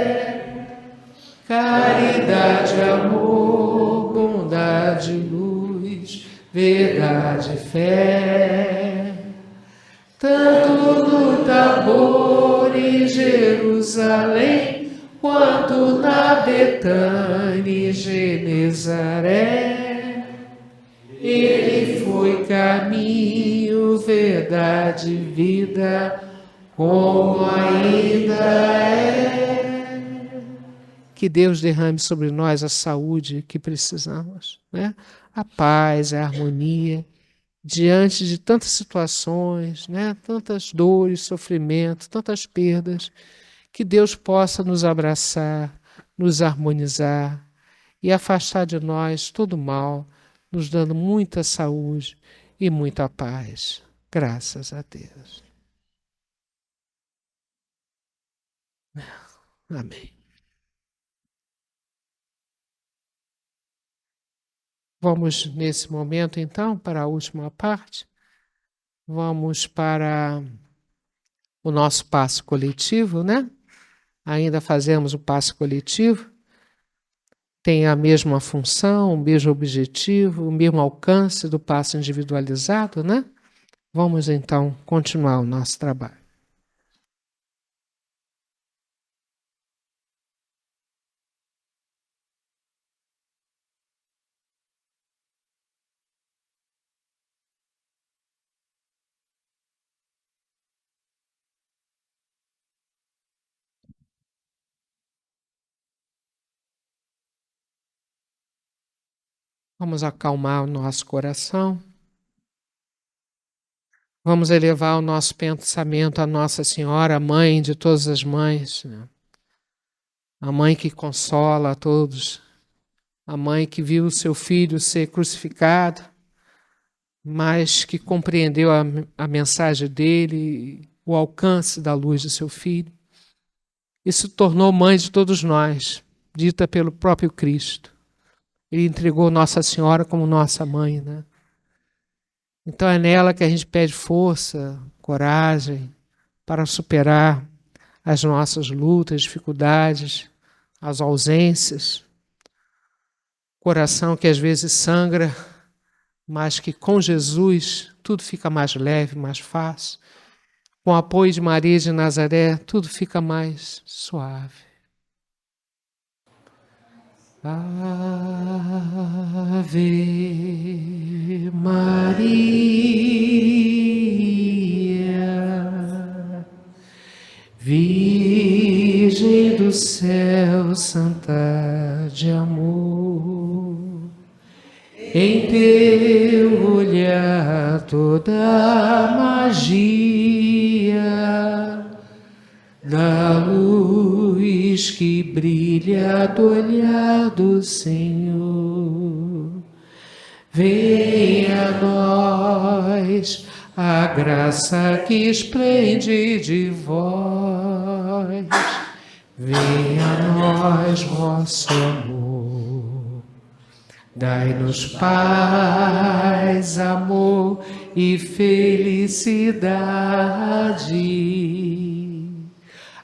Caridade, amor, bondade, luz, verdade, fé. Tanto no Tabor em Jerusalém, quanto na Betânia e Genezaré. Ele foi caminho, verdade e vida, como ainda é. Que Deus derrame sobre nós a saúde que precisamos, né? A paz, a harmonia, diante de tantas situações, né? Tantas dores, sofrimentos, tantas perdas, que Deus possa nos abraçar, nos harmonizar e afastar de nós todo o mal, nos dando muita saúde e muita paz. Graças a Deus. Amém. Vamos, nesse momento, então, para a última parte. Vamos para o nosso passo coletivo, né? Ainda fazemos o passo coletivo. Tem a mesma função, o mesmo objetivo, o mesmo alcance do passo individualizado, né? Vamos, então, continuar o nosso trabalho. Vamos acalmar o nosso coração. Vamos elevar o nosso pensamento à Nossa Senhora, a mãe de todas as mães, né? A mãe que consola a todos, a mãe que viu o seu filho ser crucificado, mas que compreendeu a mensagem dele, o alcance da luz do seu filho, e se tornou mãe de todos nós, dita pelo próprio Cristo. Ele entregou Nossa Senhora como nossa mãe, né? Então é nela que a gente pede força, coragem para superar as nossas lutas, dificuldades, as ausências. Coração que às vezes sangra, mas que com Jesus tudo fica mais leve, mais fácil. Com o apoio de Maria de Nazaré, tudo fica mais suave. Ave Maria, Virgem do céu, Santa de amor, em teu olhar toda a magia da luz que brilha do olhar do Senhor. Venha a nós a graça que esplende de vós. Venha a nós vosso amor. Dai-nos paz, amor e felicidade.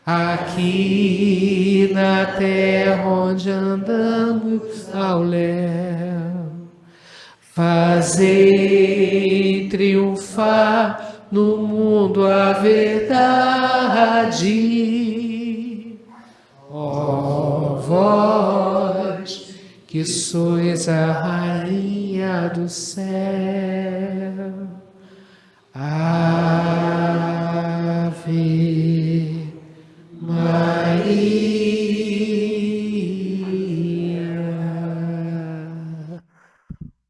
Aqui na terra onde andamos ao léu, fazei triunfar no mundo a verdade. que sois a rainha do céu. Ave Maria.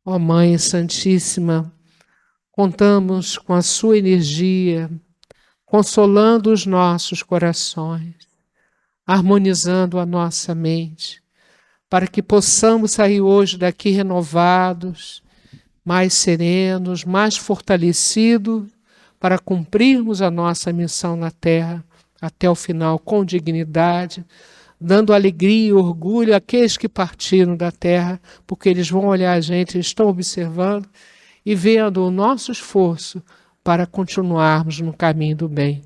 Ó Mãe Santíssima, contamos com a sua energia, consolando os nossos corações, harmonizando a nossa mente, para que possamos sair hoje daqui renovados, mais serenos, mais fortalecidos, para cumprirmos a nossa missão na Terra até o final com dignidade, dando alegria e orgulho àqueles que partiram da Terra, porque eles vão olhar a gente, estão observando e vendo o nosso esforço para continuarmos no caminho do bem.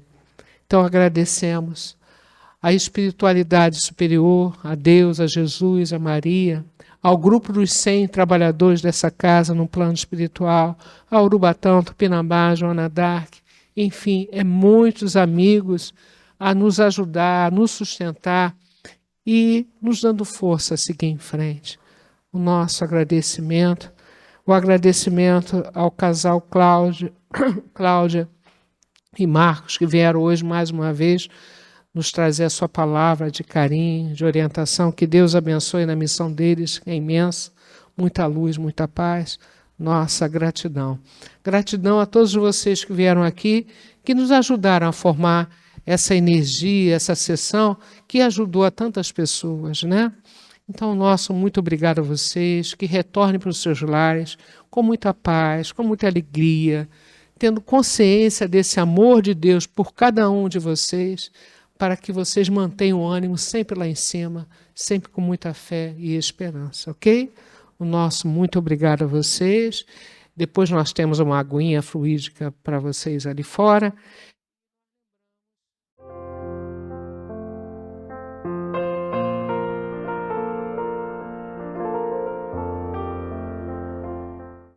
Então agradecemos a espiritualidade superior, a Deus, a Jesus, a Maria, ao grupo dos 100 trabalhadores dessa casa no plano espiritual, a Urubatão, Tupinambá, Joana d'Arc, enfim, muitos amigos a nos ajudar, a nos sustentar e nos dando força a seguir em frente. O nosso agradecimento, o agradecimento ao casal Cláudia e Marcos, que vieram hoje mais uma vez nos trazer a sua palavra de carinho, de orientação. Que Deus abençoe na missão deles, que é imensa. Muita luz, muita paz. Nossa gratidão. Gratidão a todos vocês que vieram aqui, que nos ajudaram a formar essa energia, essa sessão, que ajudou a tantas pessoas, né? Então, nosso muito obrigado a vocês, que retornem para os seus lares com muita paz, com muita alegria, tendo consciência desse amor de Deus por cada um de vocês, para que vocês mantenham o ânimo sempre lá em cima, sempre com muita fé e esperança, ok? O nosso muito obrigado a vocês. Depois nós temos uma aguinha fluídica para vocês ali fora.